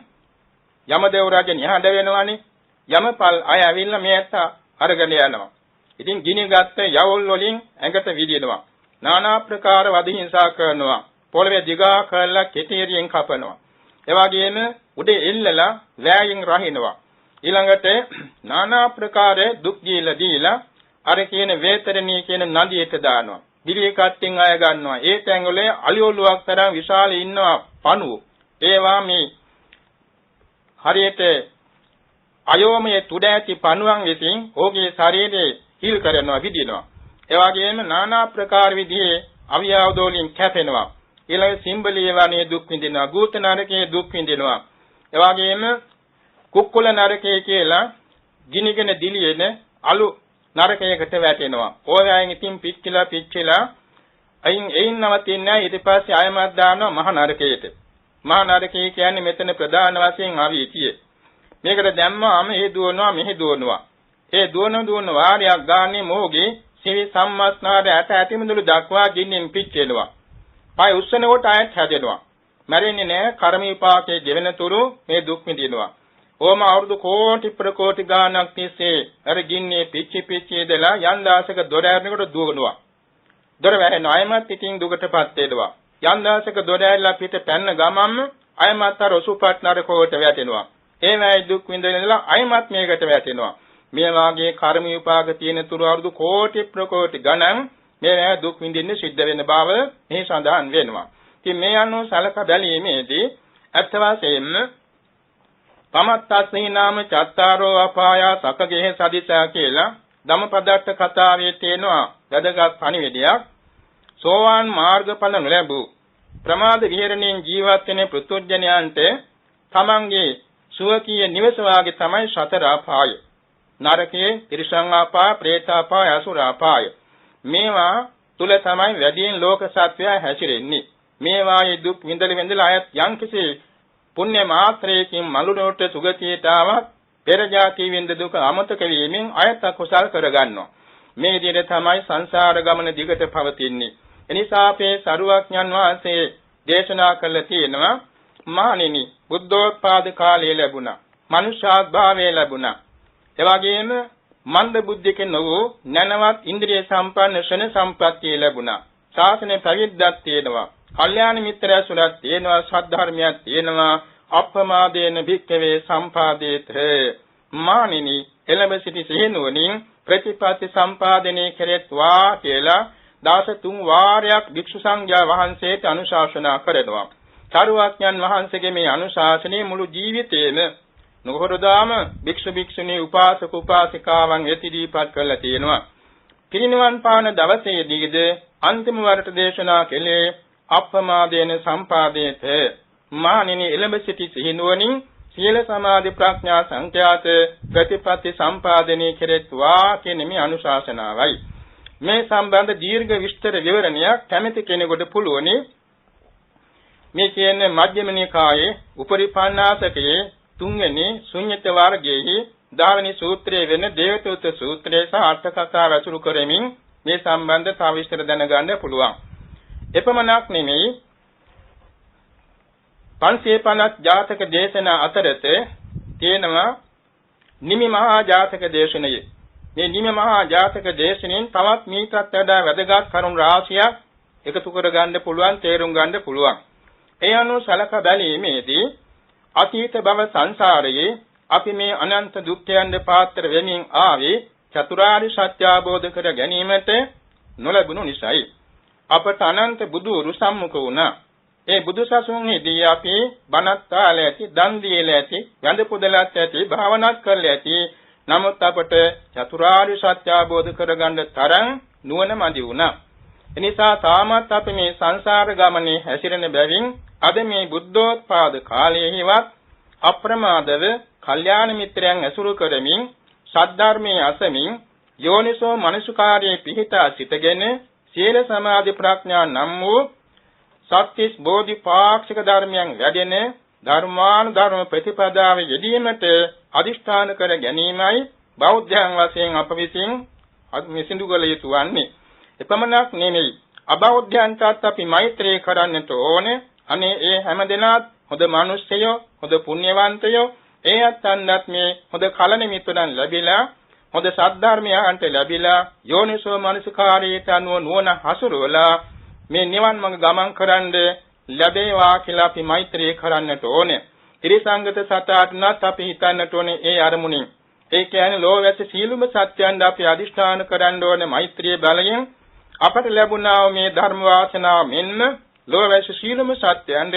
යමදේව රජ නිහඬ වෙනවානේ. යමපල් අය ඇවිල්ලා මේ ඇත්ත අරගෙන යනවා. ඉතින් ගිනිගත්ත යවුල් වලින් ඇඟට විදිනවා. নানা ප්‍රකාර වද හිංසා කරනවා. පොළවේ දිගා කරලා කෙටිරියෙන් කපනවා. ඒ වගේම උඩ එල්ලලා වෑයෙන් රහිනවා. ඊළඟට নানা ප්‍රකාර දුක් දීලා අර කියන වේතරණී කියන නදියට දානවා. දිලිය කට්ටින් අය ගන්නවා. ඒ තැන්වල අලියොලුවක් තරම් විශාල ඉන්නවා පණුව. ඒවා මේ හරියට අයෝමයේ තුඩ ඇති පණුවන් විසින් ඔහුගේ ශරීරයේ හිල් කරනවා විදිනවා. ඒ වගේම নানা ප්‍රකාර විදිහේ අවියවදෝලින් කැපෙනවා. ඊළඟ සිම්බලිය වනේ දුක් විඳිනවා. ගූත නරකයේ දුක් විඳිනවා. ඒ වගේම කුක්කුල නරකයේ කියලා ගිනිගෙන දිලියෙන අලු නරකයකට වැටෙනවා. ඕවැයෙන් ඉතින් පිච්චිලා එයින් නවතින්නේ නැහැ. ඊට පස්සේ ආයමත් දානවා මහා නරකයට. මහා නරකය කියන්නේ මෙතන ප්‍රධාන වශයෙන් අවීතිය. මේකට දැම්මාම මේ දුවනවා මෙහි දුවනවා. ඒ දුවන වාරයක් ගානේ මොහුගේ සිවි සම්මස්නාර ඇට ඇතිමුදුළු දක්වා ගින්නෙන් පිච්චෙනවා. පය උස්සන කොට ආයත් හැදෙනවා. මැරෙන්නේ නැහැ. කර්ම විපාකයේ ගෙවෙන තුරු මේ දුක් විඳිනවා. ඕම අවුරුදු කෝටි ප්‍රකෝටි ගානක් තිස්සේ අර ගින්නේ පිච්චි දලා යන් දාසක දොර ඇරනකොට දුවනවා. දොර වැහෙනවා. අයමත් ඉතින් දුකටපත් වෙනවා. යන් දාසක දොර ඇරලා පිට පැන්න ගමම්ම අයමත් අර ඔසුපත් නරකෝට වැටෙනවා. ඒ වගේ දුක් විඳිනදලා අයමත් මේකට වැටෙනවා. මේ වාගේ කර්ම විපාක තියෙන තුරු අවුරුදු කෝටි ප්‍රකෝටි ගණන් මේ දුක් විඳින්න සිද්ධ වෙන බව මේ සඳහන් වෙනවා. ඉතින් මේ අනුව සලක බැලීමේදී අත් වශයෙන්ම පමත්තස්සේ නාම චත්තාරෝ අපාය සකගේ සදිසා කියලා ධම්මපදට්ට කතාවේ තියෙනවා වැදගත් පණිවිඩයක්. සෝවාන් මාර්ගඵල නොලැබූ ප්‍රමාද විහරණයෙන් ජීවත් වෙන පෘථුජනයන්ට තමන්ගේ සුවකීය නිවස වාගේ තමයි සතර අපාය. නරකයේ තිරිසං අපාය, പ്രേත අපාය, අසුර අපාය. මේවා තුල තමයි වැඩියෙන් ලෝක සත්වයා හැසිරෙන්නේ. මේවායේ දුක් විඳලා අයත් යම්කිසි පුණ්‍ය මාත්‍රයකින් මලුනොට සුගතියට ආවත් පෙර ජාති විඳ දුක අමතක වීමෙන් අයත් අකුසල් කරගන්නවා. මේ විදිහට තමයි සංසාර ගමන දිගට පවතින්නේ. එනිසා අපේ සරුවඥන් වහන්සේ දේශනා කළ තියෙනවා මහණෙනි බුද්ධෝත්පාද කාලය ලැබුණා. මනුෂ්‍යාත්භාවය ලැබුණා. එවැගේම මන්ද බුද්ධික නොවූ නැනවත් ඉන්ද්‍රිය සම්පන්න ශන සම්ප්‍රත්‍ය ලැබුණා. ශාසනය ප්‍රවිද්දක් තියෙනවා. කල්යාණ මිත්‍රයසුලක් තියෙනවා. සද්ධර්මයක් තියෙනවා. අප්‍රමාදේන භික්ඛවේ සම්පාදේත මානිනි එළඹ සිටි සිහිනුවණින් ප්‍රතිපත්ති සම්පාදනයේ කෙරෙත්වා කියලා 13 වාරයක් භික්ෂු සංඝයා වහන්සේට අනුශාසනා කරනවා. සරුවඥන් වහන්සේගේ මේ අනුශාසනයේ මුළු ජීවිතේම නොහොරදාම භික්ෂු භික්ෂුණී උපාසක උපාසිකාවන් එතිදීපත් කරලා තියෙනවා. පිරිනිවන් පාන දවසේදීද අන්තිම වරට දේශනා කළේ අප්‍රමාදේන සම්පාදේත මානිනි එළඹ සිටි සිහිනුවණින් සීල සමාධි ප්‍රඥා සංඛ්‍යාත ප්‍රතිපත්ති සම්පාදනයේ කෙරෙත්වා කියන මේ අනුශාසනාවයි. මේ සම්බන්ධ දීර්ඝ විස්තර විවරණයක් කැමැති කෙනෙකුට පුළුවනි. මේ කියන්නේ මජ්ක්‍ධිම නිකායේ උපරිපන්නාසකයේ 3 වෙනි ශුන්්‍යත වර්ගයේ 10 වෙනි සූත්‍රයේ වෙන දේවතුත් සූත්‍රයේ සහ අට කතා රචු කරමින් මේ සම්බන්ධ තව විස්තර දැනගන්න පුළුවන්. එපමණක් නෙමෙයි 550 ජාතක දේශනා අතරත තියෙනවා නිමි මහා ජාතක දේශනය. මේ නිමි මහා ජාතක දේශනෙන් තවත් මීටත් වඩා වැදගත් කරුණු රාශියක් එකතු කර ගන්න පුළුවන්, තේරුම් ගන්න පුළුවන්. ඒ අනුව සලකා බැලීමේදී අතීත භව සංසාරයේ අපි මේ අනන්ත දුක්ඛයන්ද පාත්‍ර වෙමින් ආවේ චතුරාර්ය සත්‍ය අවබෝධ කර ගැනීමට නොලැබුණු නිසායි. අපට අනන්ත බුදුරු සම්මුඛ වුණා. ඒ බුදු සසුන්ෙහිදී අපි බණත් ආල ඇති, දන් දීලා ඇති, වැඳ පුදලත් ඇති, භාවනාත් කරලා ඇති. නමුත් අපට චතුරාර්ය සත්‍ය අවබෝධ කරගන්න තරම් නුවණ මදි වුණා. එනිසා තාමත් අපි මේ සංසාර ගමනේ හැසිරෙන බැවින් අද මේ බුද්ධෝත්පාද කාලයේවත් අප්‍රමාදව කල්යාණ මිත්‍රයන් ඇසුරු කරමින් සද්ධර්මයේ අසමින් යෝනිසෝ මනසුකාරයේ පිහිටා සිටගෙන සීල සමාධි ප්‍රඥා නම් වූ සත්‍තිස් බෝධිපාක්ෂික ධර්මයන් වැඩෙන ධර්මානුධර්ම ප්‍රතිපදාවේ යෙදීමට අදිෂ්ඨාන කර ගැනීමයි බෞද්ධයන් වශයෙන් අප විසින් මෙසිඳු කළ යුතු වන්නේ. එපමණක් නෙමෙයි අබෞද්ධයන්ටත් අපි මෛත්‍රී කරන්නට ඕනේ. අනේ ඒ හැමදෙනාත් හොඳ මිනිස්සයෝ, හොඳ පුණ්‍යවන්තයෝ, ඒ අත්න්වත් මේ හොඳ කලණ මිතුරන් ලැබිලා, හොඳ සද්ධර්මයන්ට ලැබිලා, යෝනිසෝ මනසිකාරයට අනුව නුවණ හසුරුවලා මේ නිවන් මඟ ගමන් කරන්න ලැබේවා කියලා අපි මෛත්‍රී කරන්නට ඕනේ. ත්‍රිසංගත සතාටනත් අපි හිතන්නට ඕනේ ඒ අරමුණින්. ඒ කියන්නේ ලෝවැස සීලුම සත්‍යයන් අපි අදිෂ්ඨාන කරන්න ඕනේ මෛත්‍රී බලයෙන්. අපට ලැබුණා මේ ධර්ම වාසනාව මෙන්න ලෝවැස සීලුම සත්‍යයන්ද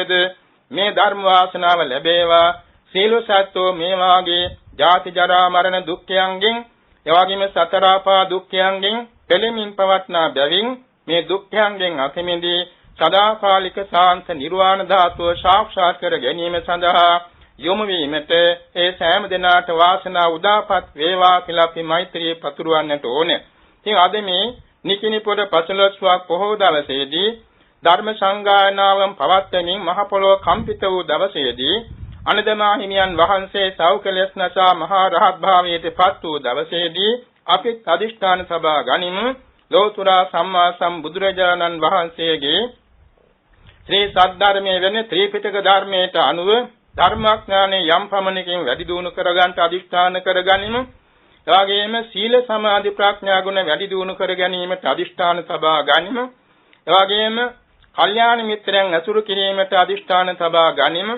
මේ ධර්ම වාසනාව ලැබේවා. සීල සත්‍යෝ මේ වාගේ ජාති ජරා මරණ දුක්ඛයන්ගෙන් එවාගෙම සතර ආපා දුක්ඛයන්ගෙන් පෙළෙමින් පවත්නා බැවින් මේ දුක්ඛයන්ගෙන් අත මිදී සදාකාලික ශාන්ත නිර්වාණ ධාතුව සාක්ෂාත් කර ගැනීම සඳහා යොමු වීමට ඒ සෑම දිනාට වාසනාව උදාපත් වේවා කියලා අපි මෛත්‍රිය පතුරවන්නට ඕනේ. ඉතින් අද මේ නිකිනිපොඩ පසළොස්වක් පොහොව දවසේදී ධර්ම සංගායනාවන් පවත්වමින් මහ පොළොව කම්පිත වූ දවසේදී අනදමා හිමියන් වහන්සේ සෞඛලස් නැසා මහා රහත් භාවයට පත් වූ දවසේදී අපි අදිෂ්ඨාන සභා ගනිමු. ලෝතුරා සම්මා සම්බුදුරජාණන් වහන්සේගේ ශ්‍රී සද්ධර්මයේ වෙන ත්‍රිපිටක ධර්මයට අනුව ධර්මාඥානෙ යම් පමණකින් වැඩි දියුණු කරගන්න අදිෂ්ඨාන කරගනිමු. එවාගෙම සීල සමාධි ප්‍රඥා ගුණ වැඩි දියුණු කර ගැනීමට අදිෂ්ඨාන සභා ගනිමු. එවාගෙම කල්යාණ මිත්‍රයන් ඇසුරු කිරීමට අදිෂ්ඨාන සභා ගනිමු.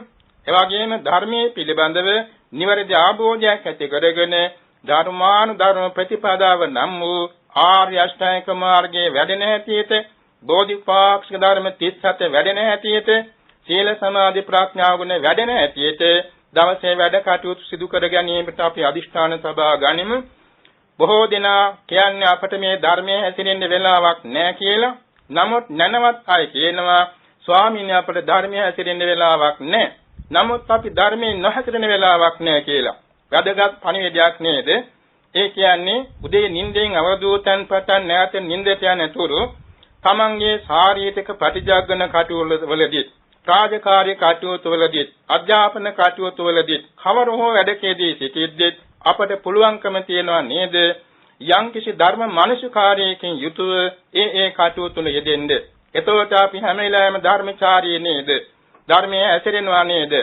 එවාගෙම ධර්මයේ පිළිබඳව නිවැරදි අවබෝධයක් ඇති කරගෙන ධර්මානුධර්ම ප්‍රතිපදාව නම් වූ ආර්ය අෂ්ටාංගික මාර්ගයේ වැඩෙන හැටියට බෝධිපාක්ෂික ධර්ම 37 වැඩෙන හැටියට සීල සමාධි ප්‍රඥා ගුණ වැඩෙන හැටියට දවසේ වැඩ කටයුතු සිදු කර ගැනීමට අපි අදිෂ්ඨාන සභා ගනිමු. බොහෝ දෙනා කියන්නේ අපට මේ ධර්මයේ හැසිරෙන්න වෙලාවක් නැහැ කියලා. නමුත් නැනවත් අය කියනවා ස්වාමීන් වහන්සේ අපට ධර්මයේ හැසිරෙන්න වෙලාවක් නැහැ. නමුත් අපි ධර්මයේ නොහැසිරෙන වෙලාවක් නැහැ කියලා. වැදගත් පණිවිඩයක් නේද? ඒ කියන්නේ උදේ නිින්දෙන් අවදූතන් පටන් නැවත නිින්දට යනතුරු තමන්ගේ ශාරීරික ප්‍රතිජාගන කටයුතු වලදී රාජකාරී කටයුතු වලදී අධ්‍යාපන කටයුතු වලදී කවර හෝ වැඩකදී සිටිද්දී අපට පුළුවන්කම තියනවා නේද යම්කිසි ධර්ම මානසිකාරයකින් යුතුව ඒ කටයුතු වල යෙදෙන්න. එතකොට අපි හැම වෙලාවෙම ධර්මචාරී නේද? ධර්මයේ ඇසිරෙනවා නේද?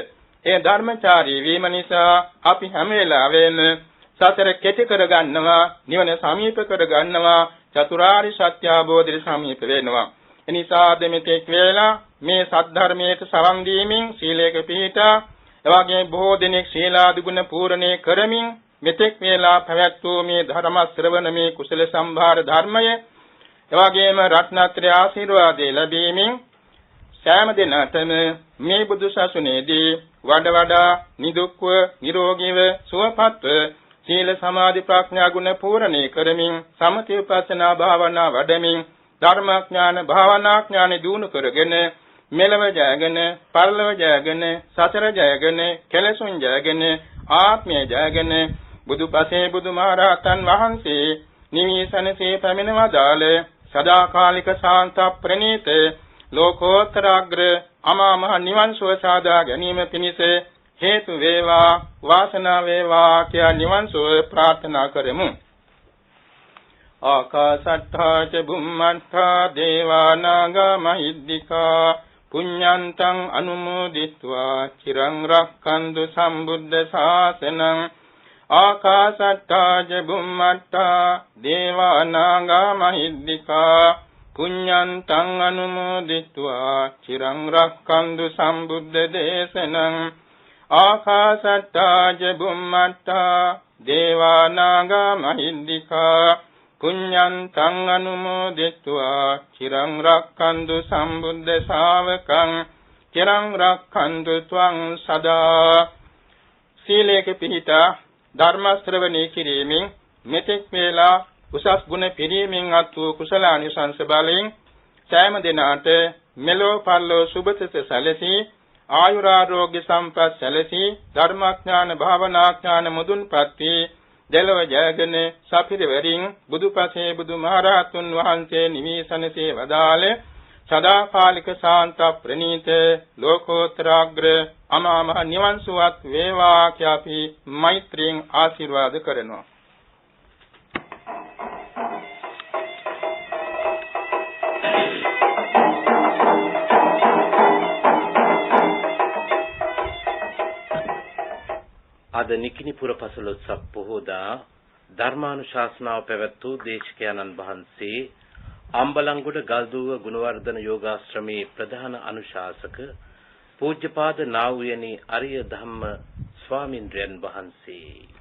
ඒ ධර්මචාරී වීම නිසා අපි හැම වෙලාවෙම සතර කෙටි කර ගන්නවා, නිවන සමීප කර ගන්නවා, චතුරාර්ය සත්‍ය අවබෝධයට සමීප වෙනවා. එනිසා දෙමෙතෙක් වේලා මේ සද්ධර්මයට සවන් දීමින් සීලයක පිහිටා එවාගේ බොහෝ දෙනෙක් සීලාදිගුණ පූර්ණේ කරමින් මෙතෙක් වේලා පැවැත්වූ මේ ධර්ම ශ්‍රවණ මේ කුසල සම්භාර ධර්මය එවාගේම රත්නත්‍රය ආශිර්වාදේ ලැබීමෙන් සෑම දිනකටම මේ බුදු සසුනේදී වඩා නිදුක්ව නිරෝගීව සුවපත්ව සීල සමාධි ප්‍රඥා ගුණ පූර්ණේ කරමින් සමථ විපස්සනා භාවනා වඩමින් ධර්මාඥාන භාවනාඥාන දිනු කරගෙන මෙලව ජයගෙන පරලොව ජයගෙන සතර ජයගෙන කෙලසුන් ජයගෙන ආත්මය ජයගෙන බුදුපසේ බුදුමහරහතන් වහන්සේ නිවිසනසේ පැමිණවදාළ සදාකාලික ශාන්ත ප්‍රණීත ලෝකෝත්තරාග්‍ර අමා මහ නිවන් සුව සාදා ගැනීම පිණිස හේතු වේවා වාසනාව වේවා කියා නිවන් සුව ප්‍රාර්ථනා කරමු. ආකාශට්ඨා ච බුම්මට්ඨා දේවා නාග මහිද්దికා පුඤ්ඤන්තං අනුමෝදිත්වා චිරං රක්ඛන්තු සම්බුද්ධ ශාසනං. ආකාශට්ඨා ච බුම්මට්ඨා දේවා නාග මහිද්దికා පුඤ්ඤන්තං අනුමෝදිත්වා චිරං රක්ඛන්තු සම්බුද්ධ දේශනං. ආකාශට්ඨා ච බුම්මට්ඨා දේවා නාග මහිද්దికා පුඤ්ඤන්තං අනුමෝදිත්වා චිරං රක්ඛන්තු සම්බුද්ධ ශාවකං චිරං රක්ඛන්තු ත්වං සදා. සීලයක පිහිටා ධර්ම ශ්‍රවණය කිරීමෙන් මෙතෙක් වේලා උසස් ගුණ පිරීමෙන් අත් වූ කුසල අනිසංස බලයෙන් සෑම දිනාට මෙලෝ පරලෝ සුභසිත සැලසී ආයුරාෝග්‍ය සම්පත් සැලසී ධර්මාඥාන භාවනාඥාන මුදුන්පත් වී දෙලව ජයගෙන සපිරවරින් බුදුපසේ බුදුමහරහතුන් වහන්සේ නිවිසනසේ වදාළ සදාකාලික ශාන්ත ප්‍රණීත ලෝකෝත්තරාග්‍ර අමා මහ නිවන් සුවත් වේවා කියා අපි මෛත්‍රියෙන් ආශිර්වාද කරනවා. අද නිකිණිපුර පසළොස්වක පොහෝදා ධර්මානුශාසනාව පැවැත් වූ දේශකයන්න් වහන්සේ අම්බලන්ගොඩ ගල්දුව ගුණවර්ධන යෝගාශ්‍රමේ ප්‍රධාන අනුශාසක පූජ්‍යපාද නා වූ යනි අරිය ධම්ම ස්වාමින්ද්‍රයන් වහන්සේ